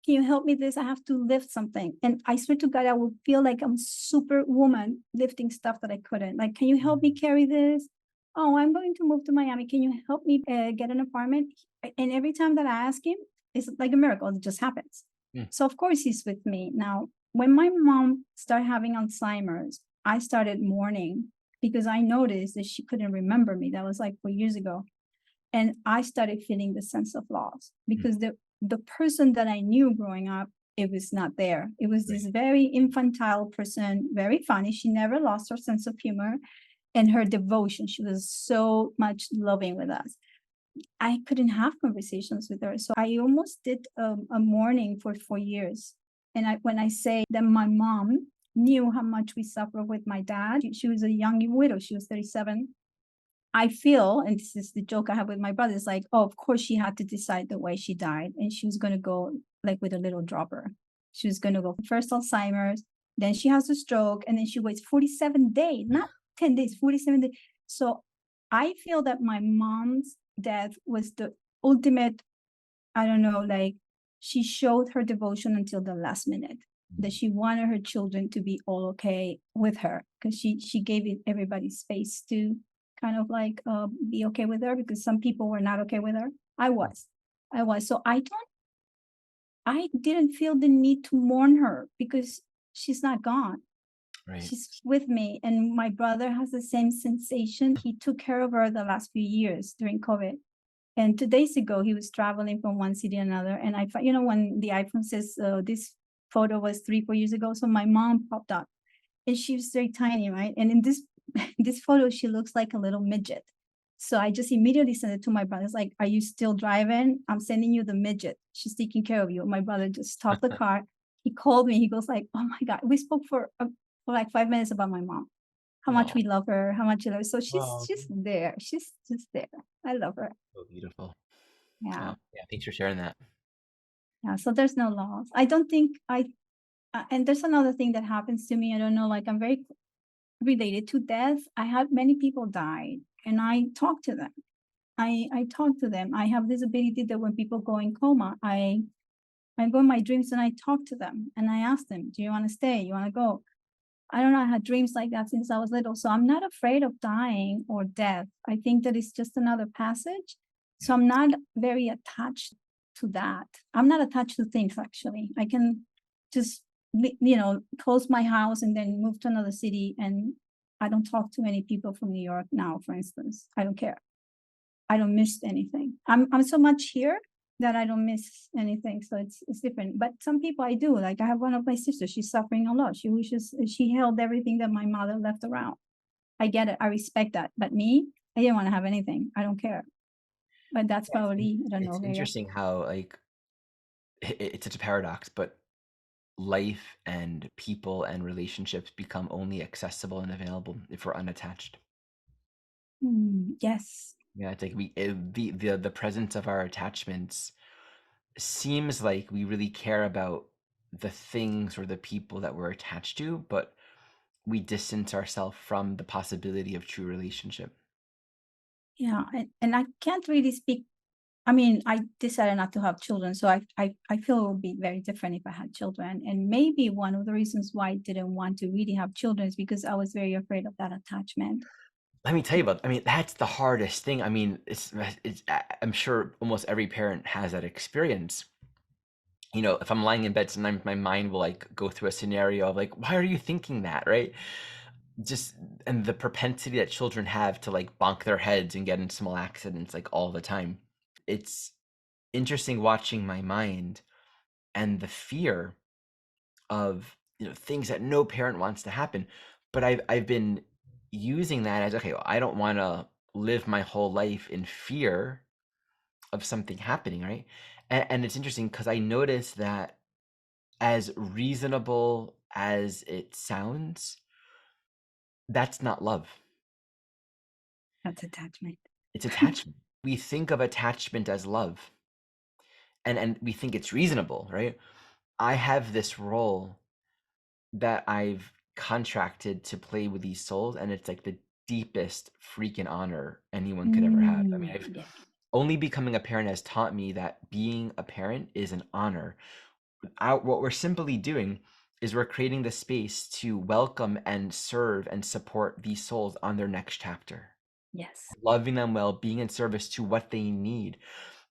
Speaker 1: Can you help me this? I have to lift something. And I swear to God, I would feel like I'm superwoman lifting stuff that I couldn't. Like, can you help me carry this? Oh, I'm going to move to Miami. Can you help me get an apartment? And every time that I ask him, it's like a miracle. It just happens.
Speaker 2: mm,
Speaker 1: So of course he's with me. Now, when my mom started having Alzheimer's, I started mourning because I noticed that she couldn't remember me. That was like 4 years ago. And I started feeling the sense of loss
Speaker 2: mm,
Speaker 1: because the person that I knew growing up, it was not there. It was
Speaker 2: right.
Speaker 1: this very infantile person, very funny. She never lost her sense of humor and her devotion. She was so much loving with us. I couldn't have conversations with her. So I almost did a mourning for 4 years. And when I say that my mom knew how much we suffered with my dad, she was a young widow. She was 37. I feel, and this is the joke I have with my brother, it's like, oh, of course she had to decide the way she died. And she was going to go like with a little dropper. She was going to go first Alzheimer's, then she has a stroke, and then she waits 47 days, not 10 days, 47 days. So I feel that my mom's death was the ultimate, I don't know, like she showed her devotion until the last minute, that she wanted her children to be all okay with her because she gave it everybody space to kind of like be okay with her because some people were not okay with her. I was so I didn't feel the need to mourn her because she's not gone.
Speaker 2: Right.
Speaker 1: She's with me, and my brother has the same sensation. He took care of her the last few years during COVID. And 2 days ago, he was traveling from one city to another. And when the iPhone says this photo was 3, 4 years ago, so my mom popped up, and she was very tiny, right? And in this this photo, she looks like a little midget. So I just immediately sent it to my brother. It's like, "Are you still driving? I'm sending you the midget. She's taking care of you." My brother just stopped the car. He called me. He goes like, "Oh my God!" We spoke for like 5 minutes about my mom, how much
Speaker 2: Oh,
Speaker 1: we love her, how much we love her. So
Speaker 2: oh,
Speaker 1: she's there. She's just there. I love her.
Speaker 2: so beautiful.
Speaker 1: Yeah.
Speaker 2: Oh, yeah. Thanks for sharing that.
Speaker 1: Yeah, so there's no loss. I don't think and there's another thing that happens to me. I don't know, like I'm very related to death. I had many people died and I talk to them. I talk to them. I have this ability that when people go in coma, I go in my dreams and I talk to them and I ask them, do you want to stay? You want to go? I don't know. I had dreams like that since I was little. So I'm not afraid of dying or death. I think that it's just another passage. So I'm not very attached to that. I'm not attached to things actually. I can just, close my house and then move to another city. And I don't talk to any people from New York now, for instance. I don't care. I don't miss anything. I'm so much here that I don't miss anything. So it's different. But some people I do. Like I have one of my sisters. She's suffering a lot. She wishes she held everything that my mother left around. I get it. I respect that. But me, I didn't want to have anything. I don't care. But that's
Speaker 2: Yeah,
Speaker 1: probably, I don't know,
Speaker 2: it's
Speaker 1: very
Speaker 2: interesting how like it's such a paradox, but life and people and relationships become only accessible and available if we're unattached.
Speaker 1: yes.
Speaker 2: Yeah, it's like the presence of our attachments seems like we really care about the things or the people that we're attached to, but we distance ourselves from the possibility of true relationship.
Speaker 1: Yeah. And I can't really speak I mean, I decided not to have children, so I feel it would be very different if I had children. And maybe one of the reasons why I didn't want to really have children is because I was very afraid of that attachment.
Speaker 2: Let me tell you about, I mean, that's the hardest thing. I mean, I'm sure almost every parent has that experience. You know, if I'm lying in bed, sometimes my mind will like go through a scenario of like, why are you thinking that, right? Just, and the propensity that children have to like bonk their heads and get in small accidents like all the time. It's interesting watching my mind and the fear of, you know, things that no parent wants to happen. But I've been using that as, okay, well, I don't want to live my whole life in fear of something happening, right? And it's interesting because I noticed that as reasonable as it sounds, that's not love.
Speaker 1: That's attachment.
Speaker 2: It's attachment. We think of attachment as love, and we think it's reasonable, right? I have this role that I've contracted to play with these souls, and it's like the deepest freaking honor anyone could ever have. I mean, I've
Speaker 1: Yes.
Speaker 2: only becoming a parent has taught me that being a parent is an honor. What we're simply doing is we're creating the space to welcome and serve and support these souls on their next chapter,
Speaker 1: Yes.
Speaker 2: loving them well, being in service to what they need.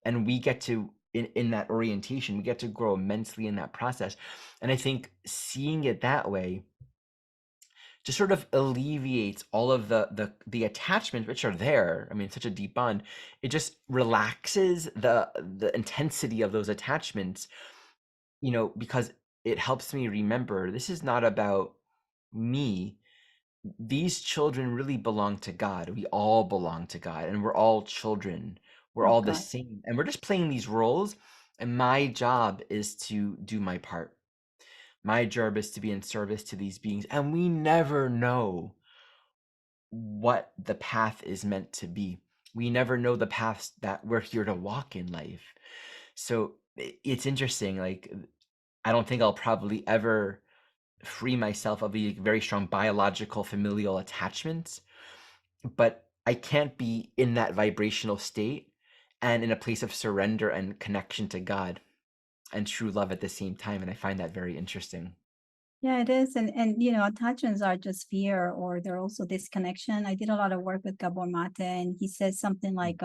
Speaker 2: And we get to, in that orientation, we get to grow immensely in that process. And I think seeing it that way just sort of alleviates all of the attachments which are there. I mean, such a deep bond. It just relaxes the intensity of those attachments, you know, because it helps me remember this is not about me. These children really belong to God. We all belong to God, and we're all children. We're
Speaker 1: Oh
Speaker 2: all the
Speaker 1: God.
Speaker 2: same, and we're just playing these roles. And my job is to do my part. My job is to be in service to these beings, and we never know what the path is meant to be. We never know the paths that we're here to walk in life. So it's interesting. Like, I don't think I'll probably ever free myself of a very strong biological familial attachment, but I can't be in that vibrational state and in a place of surrender and connection to God and true love at the same time. And I find that very interesting.
Speaker 1: Yeah, it is. And you know, attachments are just fear or they're also disconnection. I did a lot of work with Gabor Mate and he says something like,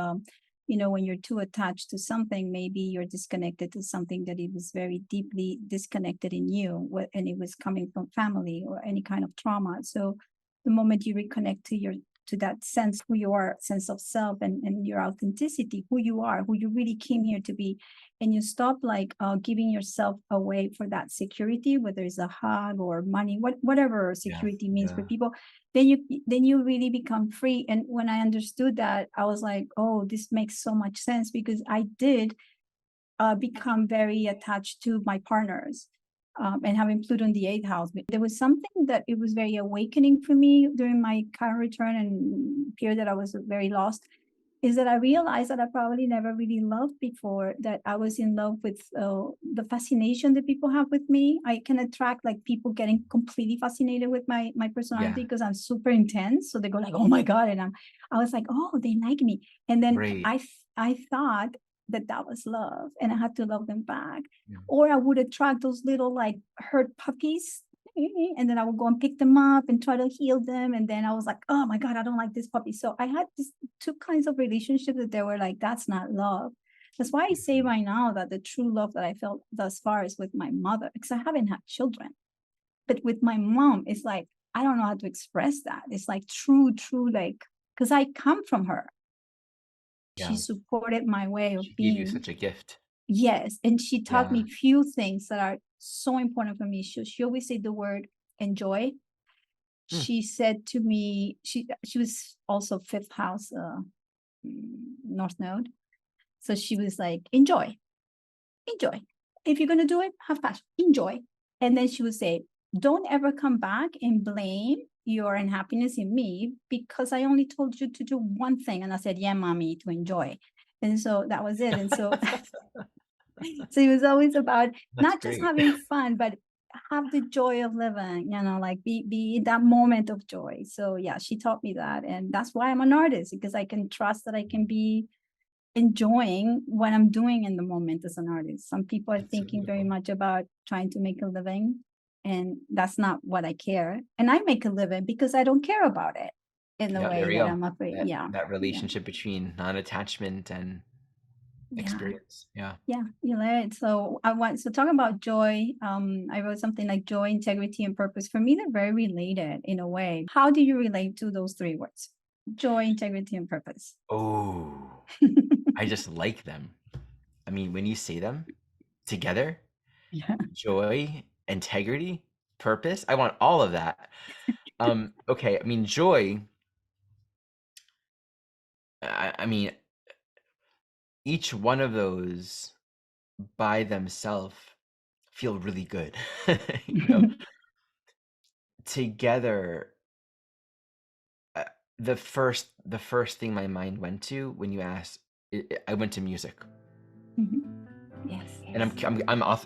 Speaker 1: you know, when you're too attached to something, maybe you're disconnected to something that it was very deeply disconnected in you, and it was coming from family or any kind of trauma. So the moment you reconnect to that sense who you are, sense of self and your authenticity, who you are, who you really came here to be, and you stop like giving yourself away for that security, whether it's a hug or money, whatever
Speaker 2: Yeah.
Speaker 1: security means for
Speaker 2: Yeah.
Speaker 1: people, then you really become free. And when I understood that, I was like, oh, this makes so much sense because I did become very attached to my partners. And having Pluto in the eighth house, but there was something that it was very awakening for me during my current return and period that I was very lost, is that I realized that I probably never really loved before, that I was in love with the fascination that people have with me. I can attract like people getting completely fascinated with my personality
Speaker 2: Yeah.
Speaker 1: because I'm super intense. So they go like, oh my God. And I was like, oh, they like me. And then
Speaker 2: Right.
Speaker 1: I thought that that was love and I had to love them back.
Speaker 2: Yeah.
Speaker 1: Or I would attract those little like hurt puppies, and then I would go and pick them up and try to heal them. And then I was like, oh my God, I don't like this puppy. So I had these two kinds of relationships that they were like, that's not love. That's why I say right now that the true love that I felt thus far is with my mother, because I haven't had children. But with my mom, it's like, I don't know how to express that. It's like true, like, because I come from her. She
Speaker 2: Yeah.
Speaker 1: supported my way of
Speaker 2: She gave you
Speaker 1: being.
Speaker 2: such a gift.
Speaker 1: Yes. And she taught
Speaker 2: Yeah.
Speaker 1: me few things that are so important for me. She always said the word enjoy.
Speaker 2: Hmm.
Speaker 1: She said to me, she was also fifth house north node. So she was like, enjoy. If you're gonna do it, have passion, enjoy. And then she would say, don't ever come back and blame your unhappiness in me because I only told you to do one thing. And I said, yeah, mommy, to enjoy. And so that was it. And so so it was always about
Speaker 2: That's
Speaker 1: not just
Speaker 2: great.
Speaker 1: having fun, but have the joy of living, you know, like be in that moment of joy. So yeah, she taught me that. And that's why I'm an artist, because I can trust that I can be enjoying what I'm doing in the moment as an artist. Some people are
Speaker 2: That's so
Speaker 1: thinking very
Speaker 2: beautiful.
Speaker 1: much about trying to make a living, and that's not what I care. And I make a living because I don't care about it in the
Speaker 2: Yeah, there
Speaker 1: way
Speaker 2: we
Speaker 1: that
Speaker 2: go.
Speaker 1: I'm afraid. Yeah.
Speaker 2: That
Speaker 1: Yeah.
Speaker 2: relationship between non-attachment and
Speaker 1: Yeah.
Speaker 2: experience. Yeah.
Speaker 1: Yeah, you learn. So talking about joy, I wrote something like joy, integrity, and purpose. For me, they're very related in a way. How do you relate to those three words? Joy, integrity, and purpose.
Speaker 2: Oh, I just like them. I mean, when you say them together,
Speaker 1: Yeah.
Speaker 2: joy, integrity, purpose, I want all of that. Okay, I mean, joy, I mean, each one of those by themselves feel really good. You know, together, uh, the first thing my mind went to when you asked, I went to music.
Speaker 1: Mhm. Yes.
Speaker 2: And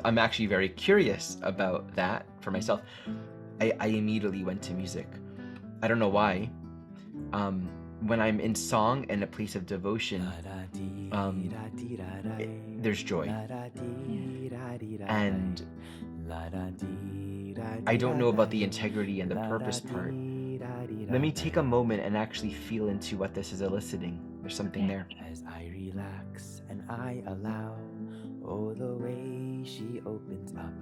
Speaker 2: I'm actually very curious about that for myself. I immediately went to music. I don't know why. Um, when I'm in song and a place of devotion, there's joy, and I don't know about the integrity and the purpose part. Let me take a moment and actually feel into what this is eliciting. There's something
Speaker 1: Yeah.
Speaker 2: there.
Speaker 3: As I relax and I allow, oh, the way she opens up.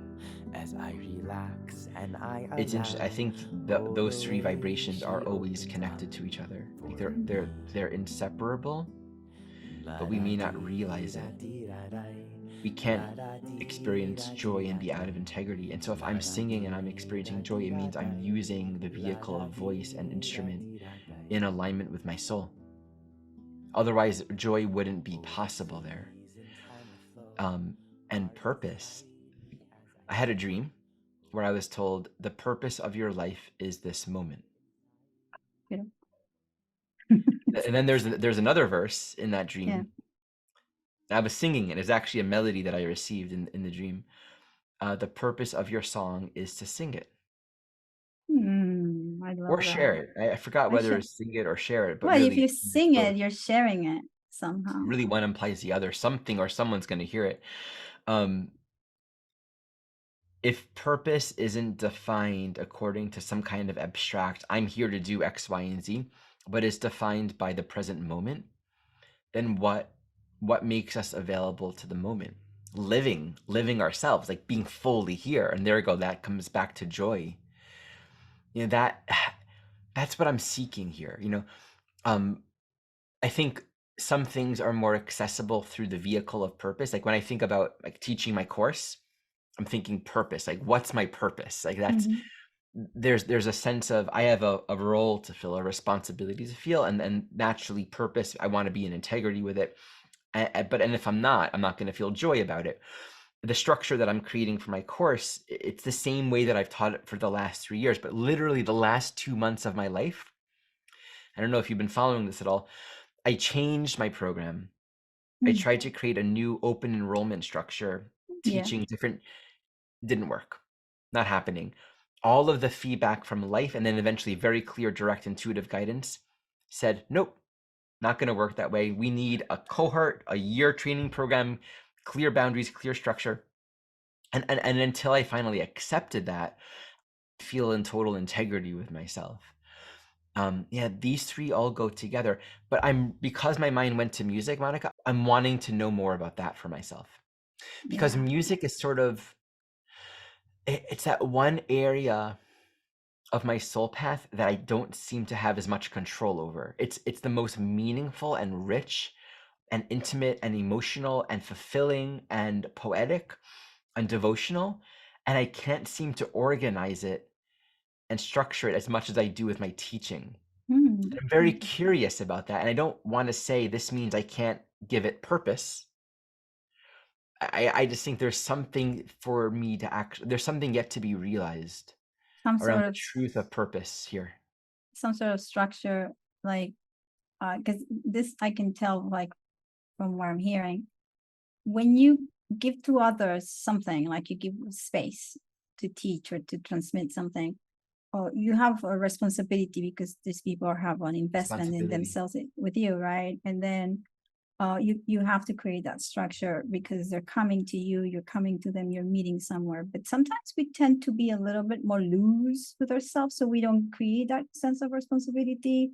Speaker 3: As I relax and I allow.
Speaker 2: It's interesting. I think those three vibrations are always connected to each other. Like they're inseparable, but we may not realize it. We can't experience joy and be out of integrity. And so if I'm singing and I'm experiencing joy, it means I'm using the vehicle of voice and instrument in alignment with my soul. Otherwise, joy wouldn't be possible there. And purpose. I had a dream where I was told the purpose of your life is this moment.
Speaker 1: Yeah.
Speaker 2: And then there's another verse in that
Speaker 1: Yeah.
Speaker 2: dream. I was singing it. It's actually a melody that I received in the dream. The purpose of your song is to sing it
Speaker 1: I love
Speaker 2: or share
Speaker 1: that.
Speaker 2: it. I forgot
Speaker 1: I
Speaker 2: whether
Speaker 1: should.
Speaker 2: it's sing it or share it, but
Speaker 1: Well, if
Speaker 2: really,
Speaker 1: you
Speaker 2: it's
Speaker 1: sing
Speaker 2: both.
Speaker 1: it, you're sharing it somehow.
Speaker 2: Really, one implies the other. Something or someone's going to hear it. Um, if purpose isn't defined according to some kind of abstract, I'm here to do X, Y, and Z, but is defined by the present moment, then what makes us available to the moment? Living ourselves, like being fully here. And there we go. That comes back to joy. You know, that's what I'm seeking here. You know, I think some things are more accessible through the vehicle of purpose. Like when I think about like teaching my course, I'm thinking purpose. Like, what's my purpose? Like that's
Speaker 1: Mhm.
Speaker 2: there's a sense of I have a role to fill, a responsibility to feel, and naturally purpose. I want to be in integrity with it. But if I'm not going to feel joy about it. The structure that I'm creating for my course, it's the same way that I've taught it for the last 3 years, but literally the last 2 months of my life, I don't know if you've been following this at all, I changed my program. I
Speaker 1: Mm.
Speaker 2: tried to create a new open enrollment structure,
Speaker 1: Yeah.
Speaker 2: teaching different, didn't work, not happening. All of the feedback from life and then eventually very clear, direct, intuitive guidance said, nope, not going to work that way. We need a cohort, a year training program, clear boundaries, clear structure. And until I finally accepted that, I feel in total integrity with myself. Yeah, these three all go together. But because my mind went to music, Monica, I'm wanting to know more about that for myself. Because
Speaker 1: Yeah.
Speaker 2: music is sort of, it's that one area of my soul path that I don't seem to have as much control over. It's the most meaningful and rich and intimate and emotional and fulfilling and poetic and devotional, and I can't seem to organize it and structure it as much as I do with my teaching. I'm very
Speaker 1: Interesting.
Speaker 2: curious about that, and I don't want to say this means I can't give it purpose. I just think there's something for me to there's something yet to be realized
Speaker 1: Some
Speaker 2: around
Speaker 1: sort
Speaker 2: the
Speaker 1: of
Speaker 2: truth of purpose here.
Speaker 1: structure, like, because this I can tell, like, from what I'm hearing, when you give to others something, like you give space to teach or to transmit something, or you have a responsibility because these people have an investment in
Speaker 2: Responsibility.
Speaker 1: themselves with you, right? And then you have to create that structure because they're coming to you, you're coming to them, you're meeting somewhere. But sometimes we tend to be a little bit more loose with ourselves, so we don't create that sense of responsibility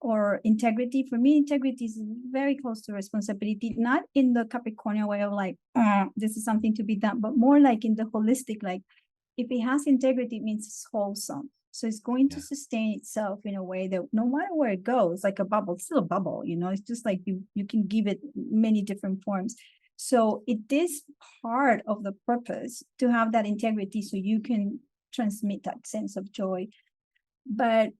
Speaker 1: or integrity. For me, integrity is very close to responsibility, not in the Capricornian way of like, this is something to be done, but more like in the holistic, like if it has integrity, it means it's wholesome. So it's going to sustain itself in a way that no matter where it goes, like a bubble, it's still a bubble, it's just like you can give it many different forms. So it is part of the purpose to have that integrity so you can transmit that sense of joy. But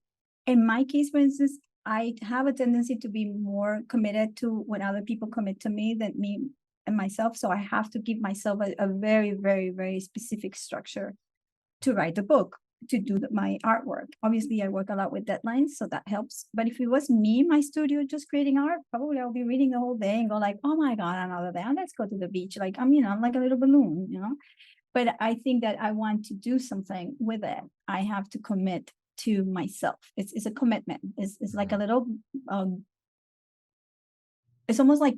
Speaker 1: in my case, for instance, I have a tendency to be more committed to when other people commit to me than me and myself. So I have to give myself a very, very, very specific structure to write the book, to do my artwork. Obviously, I work a lot with deadlines, so that helps. But if it was me in my studio just creating art, probably I'll be reading the whole day and go like, oh my God, another day. Let's go to the beach. Like I'm like a little balloon, But I think that I want to do something with it. I have to commit to myself. It's a commitment. It's like a little, it's almost like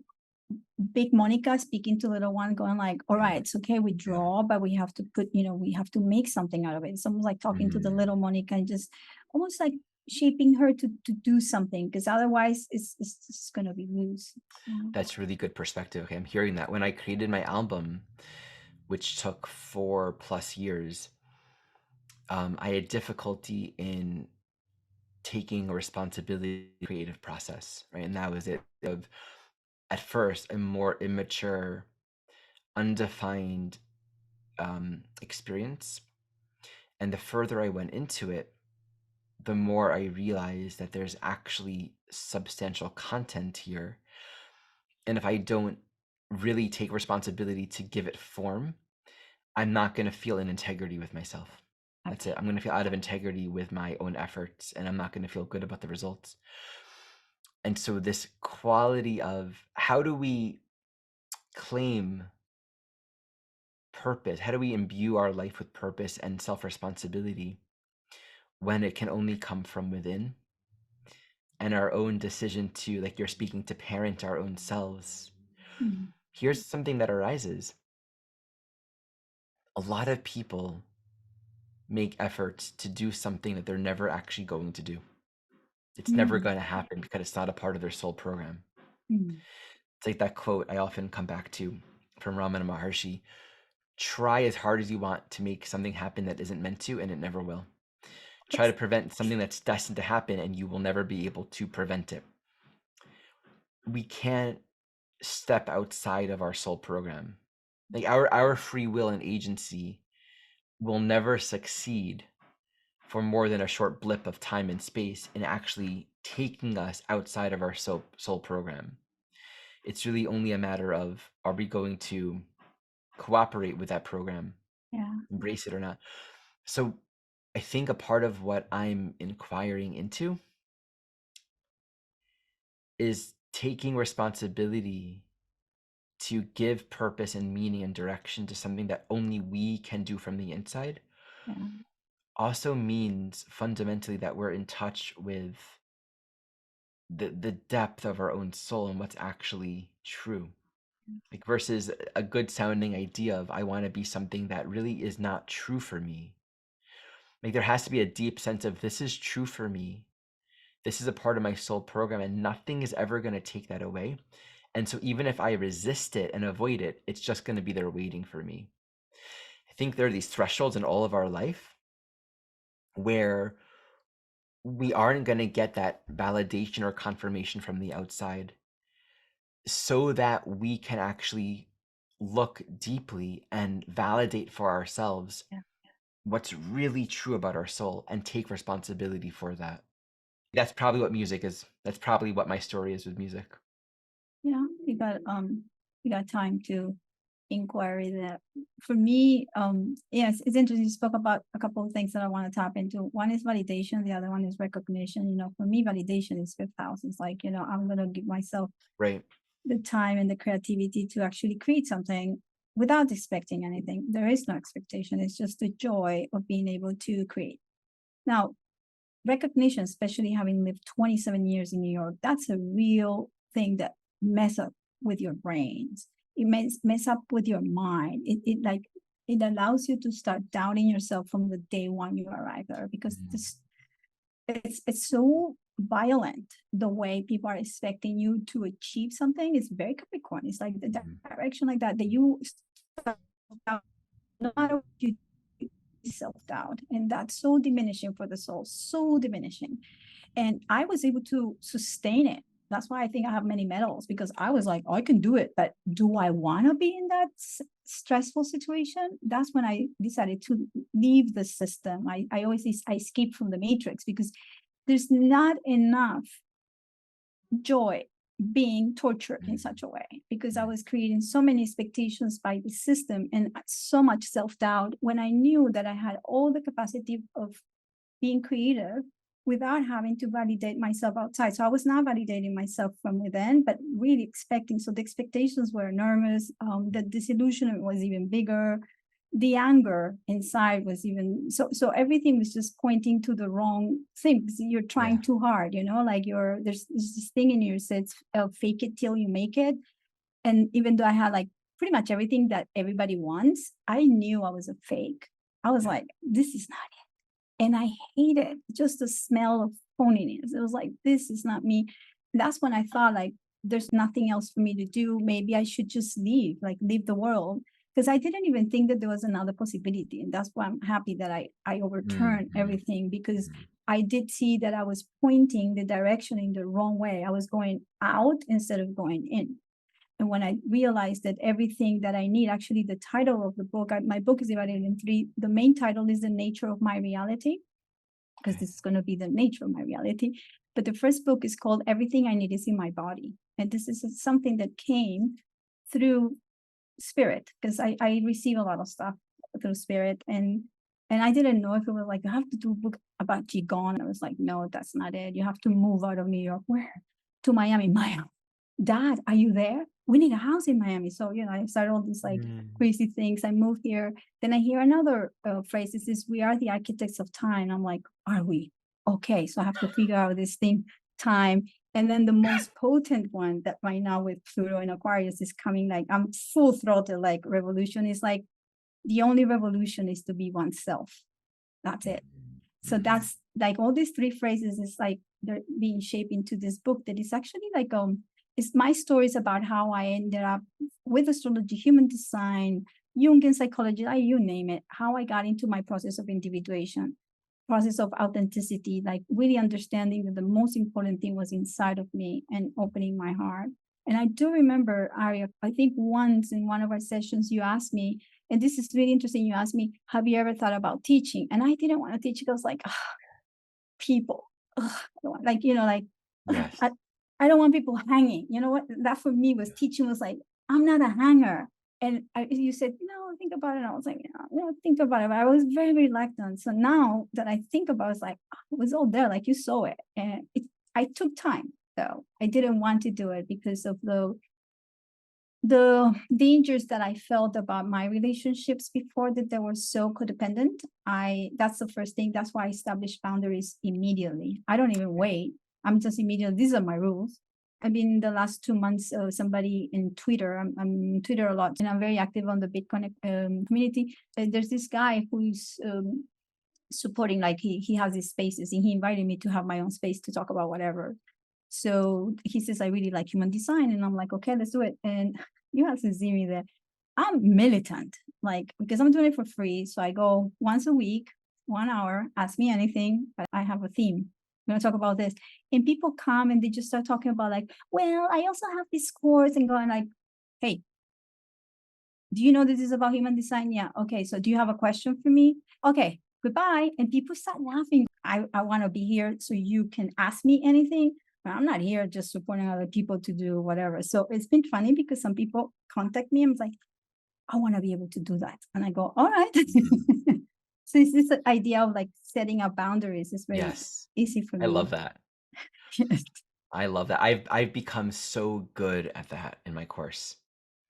Speaker 1: big Monica speaking to little one going like, all right, it's okay, we draw, but we have to put, we have to make something out of it. It's almost like talking to the little Monica and just almost like shaping her to do something, because otherwise it's just going to be loose.
Speaker 2: That's really good perspective. Okay, I'm hearing that. When I created my album, which took 4+ years, I had difficulty in taking responsibility for the creative process, right? And that was it. Of at first a more immature, undefined experience, and the further I went into it, the more I realized that there's actually substantial content here, and if I don't really take responsibility to give it form, I'm not going to feel in integrity with myself. That's it. I'm going to feel out of integrity with my own efforts, and I'm not going to feel good about the results. And so this quality of how do we claim purpose? How do we imbue our life with purpose and self-responsibility when it can only come from within? And our own decision to, like you're speaking, to parent our own selves. Here's something that arises. A lot of people make efforts to do something that they're never actually going to do. It's never going to happen because it's not a part of their soul program. It's like that quote I often come back to from Ramana Maharshi: try as hard as you want to make something happen that isn't meant to, and it never will. Try to prevent something that's destined to happen, and you will never be able to prevent it. We can't step outside of our soul program. Like our free will and agency will never succeed for more than a short blip of time and space in actually taking us outside of our soul program. It's really only a matter of, are we going to cooperate with that program, embrace it or not? So I think a part of what I'm inquiring into is taking responsibility to give purpose and meaning and direction to something that only we can do from the inside. Also means fundamentally that we're in touch with the depth of our own soul and what's actually true. Like versus a good sounding idea of I want to be something that really is not true for me. Like there has to be a deep sense of this is true for me. This is a part of my soul program, and nothing is ever going to take that away. And so even if I resist it and avoid it, it's just going to be there waiting for me. I think there are these thresholds in all of our life where we aren't going to get that validation or confirmation from the outside, so that we can actually look deeply and validate for ourselves what's really true about our soul and take responsibility for that. That's probably what music is. That's probably what my story is with music.
Speaker 1: Yeah, you got time to inquiry that. For me, yes, it's interesting. You spoke about a couple of things that I want to tap into. One is validation, the other one is recognition. For me, validation is fifth house. It's like, I'm gonna give myself the time and the creativity to actually create something without expecting anything. There is no expectation. It's just the joy of being able to create. Now, recognition, especially having lived 27 years in New York, that's a real thing that mess up with your brains. It mess up with your mind. It allows you to start doubting yourself from the day one you arrive there, because it's so violent the way people are expecting you to achieve something. It's very Capricorn. It's like the direction like that you no matter what you do, self-doubt, and that's so diminishing for the soul, so diminishing. And I was able to sustain it. That's why I think I have many medals, because I was like, oh, I can do it, but do I want to be in that stressful situation? That's when I decided to leave the system. I always I escape from the matrix, because there's not enough joy being tortured in such a way, because I was creating so many expectations by the system and so much self-doubt, when I knew that I had all the capacity of being creative without having to validate myself outside. So I was not validating myself from within, but really expecting. So the expectations were enormous. The disillusionment was even bigger. The anger inside was even so everything was just pointing to the wrong thing, because you're trying too hard, like there's this thing in you that says fake it till you make it. And even though I had like pretty much everything that everybody wants, I knew I was a fake. I was like, this is not it. And I hated just the smell of phoniness. It was like, this is not me. That's when I thought, like, there's nothing else for me to do. Maybe I should just leave the world. Because I didn't even think that there was another possibility. And that's why I'm happy that I overturned everything, because I did see that I was pointing the direction in the wrong way. I was going out instead of going in. And when I realized that everything that I need, actually the title of the book, my book is divided in 3. The main title is The Nature of My Reality, because this is going to be the nature of my reality. But the first book is called Everything I Need Is in My Body. And this is something that came through spirit, because I receive a lot of stuff through spirit. And I didn't know if it was like, you have to do a book about Qigong. I was like, no, that's not it. You have to move out of New York. Where? To Miami. Miami. Dad, are you there? We need a house in Miami. So, I started all these like crazy things. I moved here. Then I hear another phrase. It says, we are the architects of time. I'm like, are we? Okay. So I have to figure out this thing, time. And then the most potent one that right now with Pluto and Aquarius is coming, like I'm full throttle, like revolution is like, the only revolution is to be oneself. That's it. So that's like all these 3 phrases is like, they're being shaped into this book that is actually like, it's my stories about how I ended up with astrology, human design, Jungian psychology, you name it, how I got into my process of individuation, process of authenticity, like really understanding that the most important thing was inside of me and opening my heart. And I do remember, Ari, I think once in one of our sessions, you asked me, and this is really interesting, you asked me, have you ever thought about teaching? And I didn't want to teach. I was like, people, like,
Speaker 2: Yes.
Speaker 1: I don't want people hanging. You know what? That for me was teaching was like, I'm not a hanger. And you said, no, think about it. I was like, think about it. But I was very reluctant. So now that I think about it, it's like, it was all there, like you saw it. And I took time, though. I didn't want to do it because of the dangers that I felt about my relationships before, that they were so codependent. That's the first thing. That's why I established boundaries immediately. I don't even wait. I'm just immediately, these are my rules. I've been the last 2 months, somebody in Twitter, I'm on Twitter a lot, and I'm very active on the Bitcoin community. There's this guy who's supporting, like he has his spaces, and he invited me to have my own space to talk about whatever. So he says, I really like human design. And I'm like, okay, let's do it. And you have to see me there. I'm militant, like, because I'm doing it for free. So I go once a week, 1 hour, ask me anything, but I have a theme. I'm going to talk about this. And people come and they just start talking about like, well, I also have this course, and going like, hey, do you know this is about human design? Yeah. Okay. So do you have a question for me? Okay, goodbye. And people start laughing. I want to be here so you can ask me anything. But I'm not here just supporting other people to do whatever. So it's been funny because some people contact me and it's like, I want to be able to do that. And I go, all right. So it's this idea of like setting up boundaries is very easy for me.
Speaker 2: I love that.
Speaker 1: Yes.
Speaker 2: I love that. I've become so good at that in my course.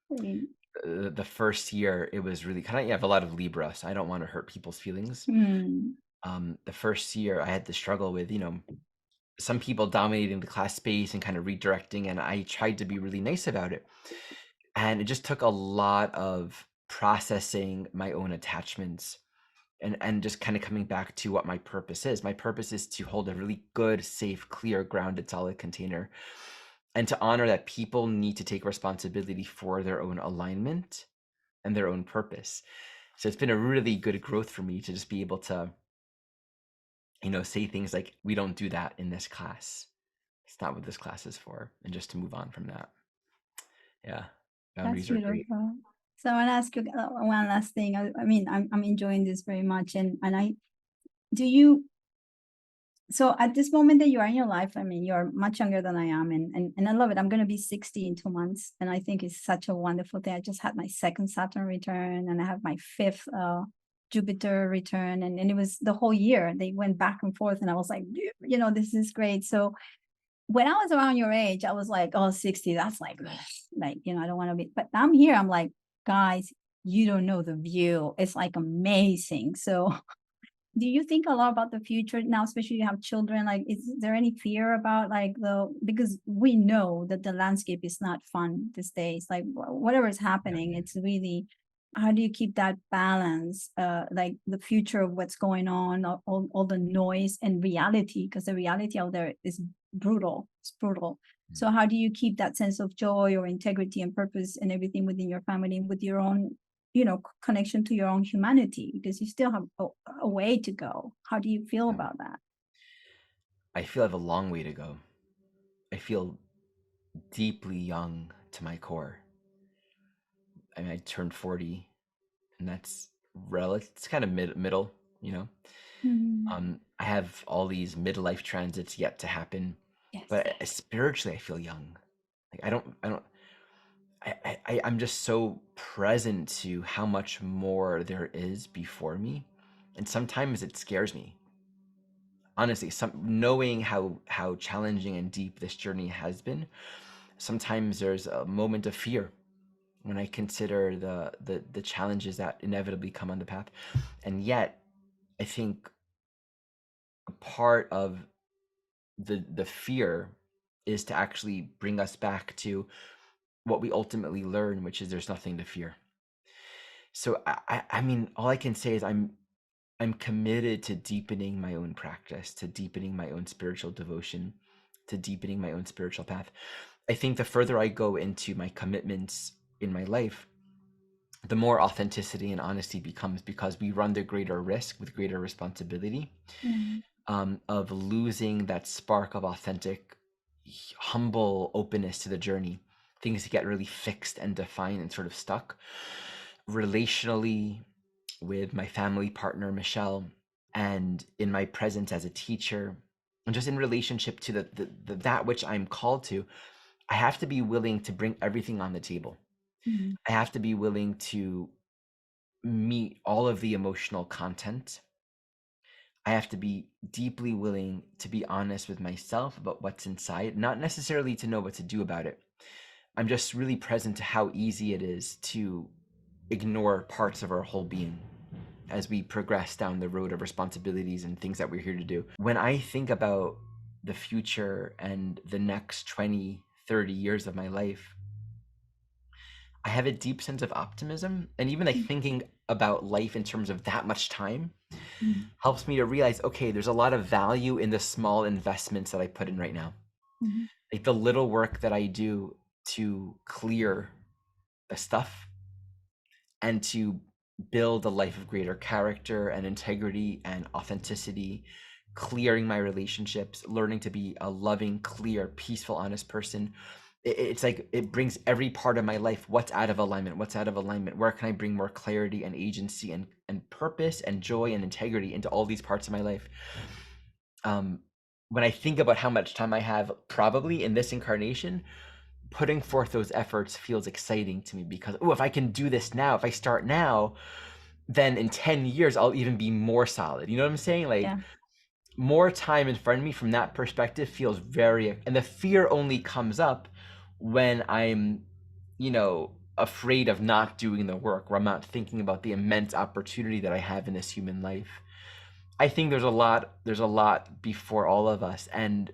Speaker 2: The first year, it was really kind of, you have a lot of Libra, so I don't want to hurt people's feelings. The first year I had to struggle with, some people dominating the class space and kind of redirecting, and I tried to be really nice about it. And it just took a lot of processing my own attachments and just kind of coming back to what my purpose is. My purpose is to hold a really good, safe, clear, grounded, solid container, and to honor that people need to take responsibility for their own alignment and their own purpose. So it's been a really good growth for me to just be able to, say things like, we don't do that in this class. It's not what this class is for, and just to move on from that. Yeah,
Speaker 1: That's
Speaker 2: boundaries are great.
Speaker 1: beautiful. So I want to ask you one last thing. I mean, I'm enjoying this very much, and do you. So at this moment that you are in your life, I mean, you're much younger than I am, and I love it. I'm going to be 60 in 2 months, and I think it's such a wonderful thing. I just had my second Saturn return, and I have my fifth Jupiter return, and it was the whole year. They went back and forth, and I was like, this is great. So when I was around your age, I was like, oh, 60, that's like, I don't want to be, but I'm here. I'm like, guys, you don't know the view. It's like amazing. So do you think a lot about the future now, especially you have children? Like, is there any fear about because we know that the landscape is not fun these days, like whatever is happening, it's really, how do you keep that balance? Like the future of what's going on, all the noise and reality, because the reality out there is brutal. It's brutal. So how do you keep that sense of joy or integrity and purpose and everything within your family and with your own connection to your own humanity, because you still have a way to go? How do you feel about that?
Speaker 2: I feel I have a long way to go. I feel deeply young to my core. I mean, I turned 40, and that's relative. It's kind of middle, I have all these midlife transits yet to happen,
Speaker 1: Yes.
Speaker 2: but spiritually, I feel young. Like I'm just so present to how much more there is before me, and sometimes it scares me. Honestly, knowing how challenging and deep this journey has been, sometimes there's a moment of fear when I consider the challenges that inevitably come on the path. And yet, I think a part of the fear is to actually bring us back to what we ultimately learn, which is there's nothing to fear. So I mean, all I can say is I'm committed to deepening my own practice, to deepening my own spiritual devotion, to deepening my own spiritual path. I think the further I go into my commitments in my life, the more authenticity and honesty becomes, because we run the greater risk with greater responsibility of losing that spark of authentic, humble openness to the journey. Things get really fixed and defined and sort of stuck relationally with my family partner, Michelle, and in my presence as a teacher, and just in relationship to that which I'm called to. I have to be willing to bring everything on the table. I have to be willing to meet all of the emotional content. I have to be deeply willing to be honest with myself about what's inside, not necessarily to know what to do about it. I'm just really present to how easy it is to ignore parts of our whole being as we progress down the road of responsibilities and things that we're here to do. When I think about the future and the next 20, 30 years of my life, I have a deep sense of optimism. And even like thinking about life in terms of that much time helps me to realize, okay, there's a lot of value in the small investments that I put in right now. Like the little work that I do to clear the stuff and to build a life of greater character and integrity and authenticity, clearing my relationships, learning to be a loving, clear, peaceful, honest person. It's like it brings every part of my life. What's out of alignment? What's out of alignment? Where can I bring more clarity and agency and purpose and joy and integrity into all these parts of my life? When I think about how much time I have probably in this incarnation, putting forth those efforts feels exciting to me, because, oh, if I can do this now, if I start now, then in 10 years, I'll even be more solid. You know what I'm saying? Like, more time in front of me from that perspective feels and the fear only comes up when I'm, afraid of not doing the work, or I'm not thinking about the immense opportunity that I have in this human life. I think there's a lot before all of us, and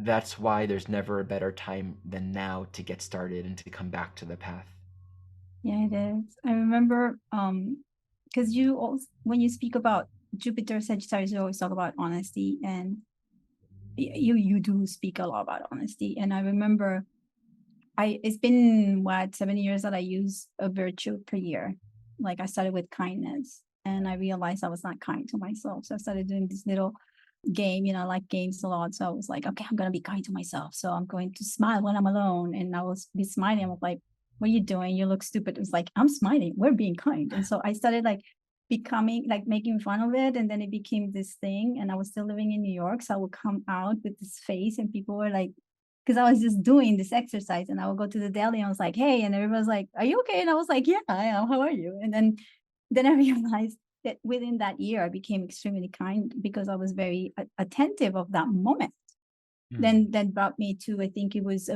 Speaker 2: that's why there's never a better time than now to get started and to come back to the path.
Speaker 1: Yeah, it is. I remember, because you also, when you speak about Jupiter Sagittarius, you always talk about honesty, and you do speak a lot about honesty. And I remember, it's been 7 years that I use a virtue per year. Like I started with kindness, and I realized I was not kind to myself, so I started doing this little game. I like games a lot, so I was like, okay, I'm gonna be kind to myself, so I'm going to smile when I'm alone. And I was be smiling. I was like, what are you doing? You look stupid. It was like, I'm smiling, we're being kind. And so I started like becoming like making fun of it, and then it became this thing. And I was still living in New York, so I would come out with this face, and people were like, because I was just doing this exercise, and I would go to the deli and I was like, hey, and everybody was like, are you okay? And I was like, yeah, I am. How are you? And then I realized that within that year, I became extremely kind because I was very attentive of that moment. Then that brought me to, I think it was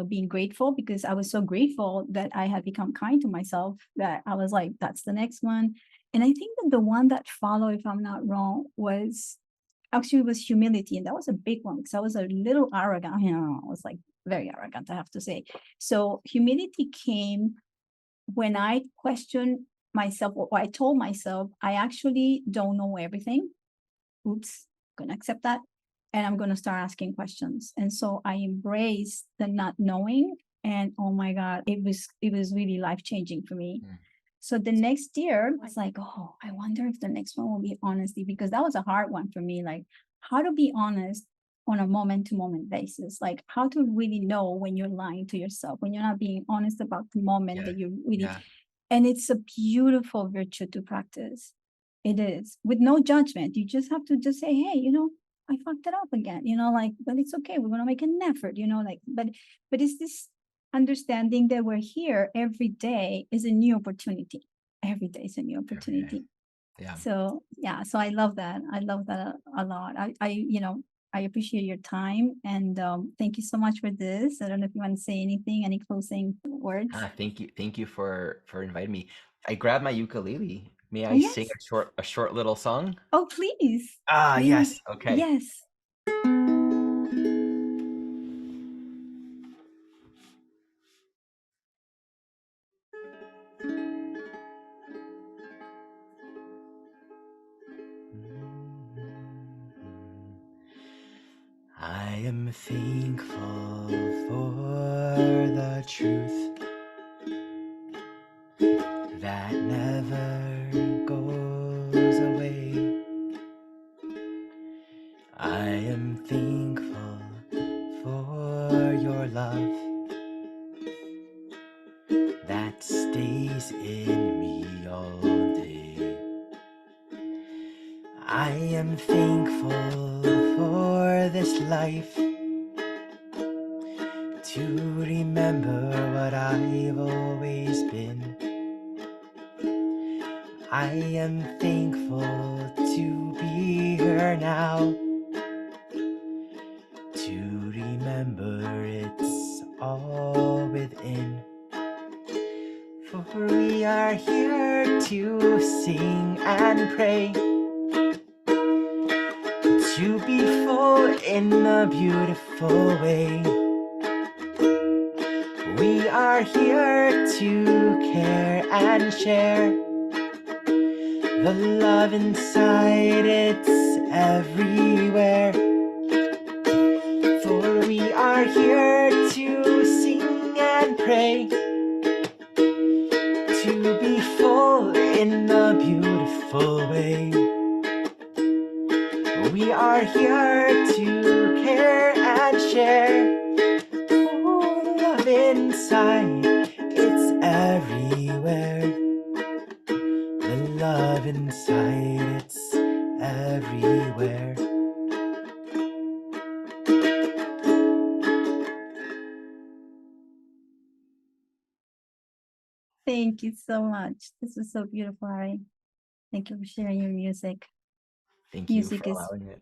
Speaker 1: being grateful, because I was so grateful that I had become kind to myself that I was like, that's the next one. And I think that the one that followed, if I'm not wrong, was actually was humility. And that was a big one because I was a little arrogant. I was like very arrogant, I have to say. So humility came when I questioned myself, or I told myself, I actually don't know everything. Oops, I'm gonna accept that. And I'm gonna start asking questions. And so I embraced the not knowing. And oh my God, it was really life-changing for me. So the next year, I was like, oh, I wonder if the next one will be honesty, because that was a hard one for me. Like how to be honest on a moment to moment basis, like how to really know when you're lying to yourself, when you're not being honest about the moment that you're really, and it's a beautiful virtue to practice. It is, with no judgment. You just have to just say, hey, I fucked it up again, like, but it's okay. We're going to make an effort, like, but it's this understanding that we're here every day is a new opportunity. Every day is a new opportunity.
Speaker 2: Yeah.
Speaker 1: So, yeah. So I love that. I love that a lot. I appreciate your time, and thank you so much for this. I don't know if you want to say anything, any closing words.
Speaker 2: Thank you for inviting me. I grabbed my ukulele. May I
Speaker 1: Yes.
Speaker 2: sing a short little song?
Speaker 1: Oh, please.
Speaker 2: Please. Yes. Okay.
Speaker 1: Yes.
Speaker 3: I am thankful for the truth that never goes away. I am thankful for your love that stays in me all day. I am thankful for this life, to remember what I've always been. I am thankful to be here now, to remember it's all within. For we are here to sing and pray, to be full in a beautiful way. We are here to care and share the love inside, it's everywhere. For we are here to sing and pray, to be full in a beautiful way. We are here to care and share. Oh, love inside, it's everywhere. The love inside, it's everywhere.
Speaker 1: Thank you so much. This was so beautiful, Ari. Thank you for sharing your music.
Speaker 2: Thank you
Speaker 1: Music
Speaker 2: for
Speaker 1: is
Speaker 2: allowing it.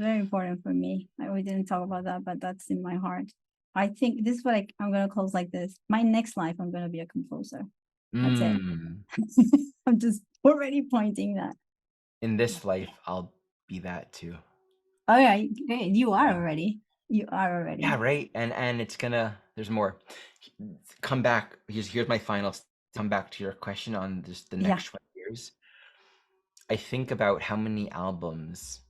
Speaker 1: very important for me. We didn't talk about that, but that's in my heart. I think this is what I'm going to close like this. My next life, I'm going to be a composer. That's it. I'm just already pointing that.
Speaker 2: In this life, I'll be that too.
Speaker 1: All right, great. You are already. You are already.
Speaker 2: Yeah, right. And it's gonna. There's more. Come back. Here's my final. Come back to your question on just the
Speaker 1: Yeah.
Speaker 2: next 20 years. I think about how many albums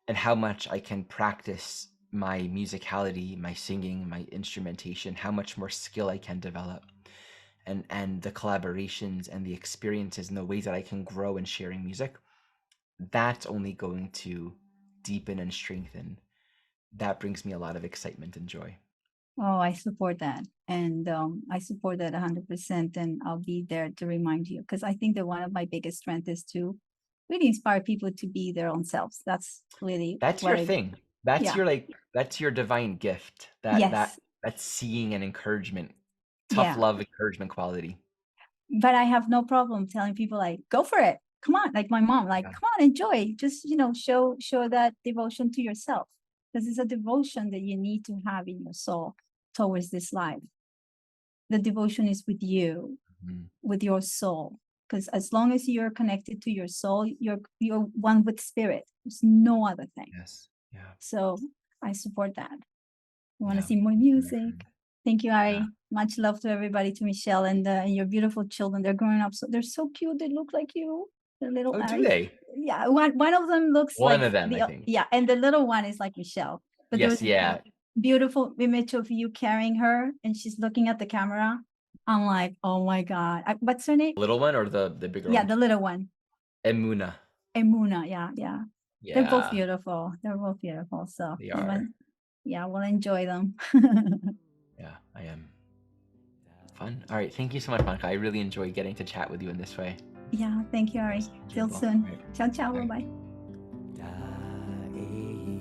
Speaker 2: and how much I can practice my musicality, my singing, my instrumentation, how much more skill I can develop, and the collaborations and the experiences and the ways that I can grow in sharing music. That's only going to deepen and strengthen. That brings me a lot of excitement and joy.
Speaker 1: Oh, I support that. And I support that 100%. And I'll be there to remind you, because I think that one of my biggest strengths is to really inspire people to be their own selves. That's really
Speaker 2: That's
Speaker 1: what
Speaker 2: your
Speaker 1: I,
Speaker 2: thing. That's
Speaker 1: yeah.
Speaker 2: your that's your divine gift.
Speaker 1: Yes.
Speaker 2: That's seeing and encouragement, tough
Speaker 1: Yeah.
Speaker 2: love, encouragement quality.
Speaker 1: But I have no problem telling people, like, go for it. Come on. Like my mom, like,
Speaker 2: Yeah.
Speaker 1: come on, enjoy. Just, show that devotion to yourself, because it's a devotion that you need to have in your soul towards this life. The devotion is with you, with your soul. Because as long as you're connected to your soul, you're one with spirit. There's no other thing.
Speaker 2: Yes. Yeah.
Speaker 1: So I support that. You want to
Speaker 2: Yeah.
Speaker 1: see more
Speaker 2: Thank you, my
Speaker 1: music?
Speaker 2: friend.
Speaker 1: Thank you, Ari.
Speaker 2: Yeah.
Speaker 1: Much love to everybody, to Michelle and your beautiful children. They're growing up, so they're so cute. They look like you. The little
Speaker 2: Oh, do
Speaker 1: Ari.
Speaker 2: they?
Speaker 1: Yeah, one of them looks
Speaker 2: One
Speaker 1: like
Speaker 2: of them, I
Speaker 1: the
Speaker 2: think.
Speaker 1: yeah, and the little one is like Michelle. But there
Speaker 2: Yes,
Speaker 1: was
Speaker 2: yeah.
Speaker 1: a beautiful image of you carrying her, and she's looking at the camera. I'm like, oh my God. What's her name?
Speaker 2: Little one or the bigger
Speaker 1: Yeah,
Speaker 2: one?
Speaker 1: the little one.
Speaker 2: Emuna.
Speaker 1: Emuna, yeah.
Speaker 2: Yeah.
Speaker 1: They're both beautiful. They're both beautiful. So
Speaker 2: They are.
Speaker 1: yeah, we'll enjoy them.
Speaker 2: Yeah, I am. Fun. All right. Thank you so much, Monica. I really enjoy getting to chat with you in this way.
Speaker 1: Yeah, thank you, Ari. Till
Speaker 2: Enjoyable.
Speaker 1: soon.
Speaker 2: Right.
Speaker 1: Ciao, ciao.
Speaker 2: Bye.
Speaker 1: Bye-bye.
Speaker 3: Da,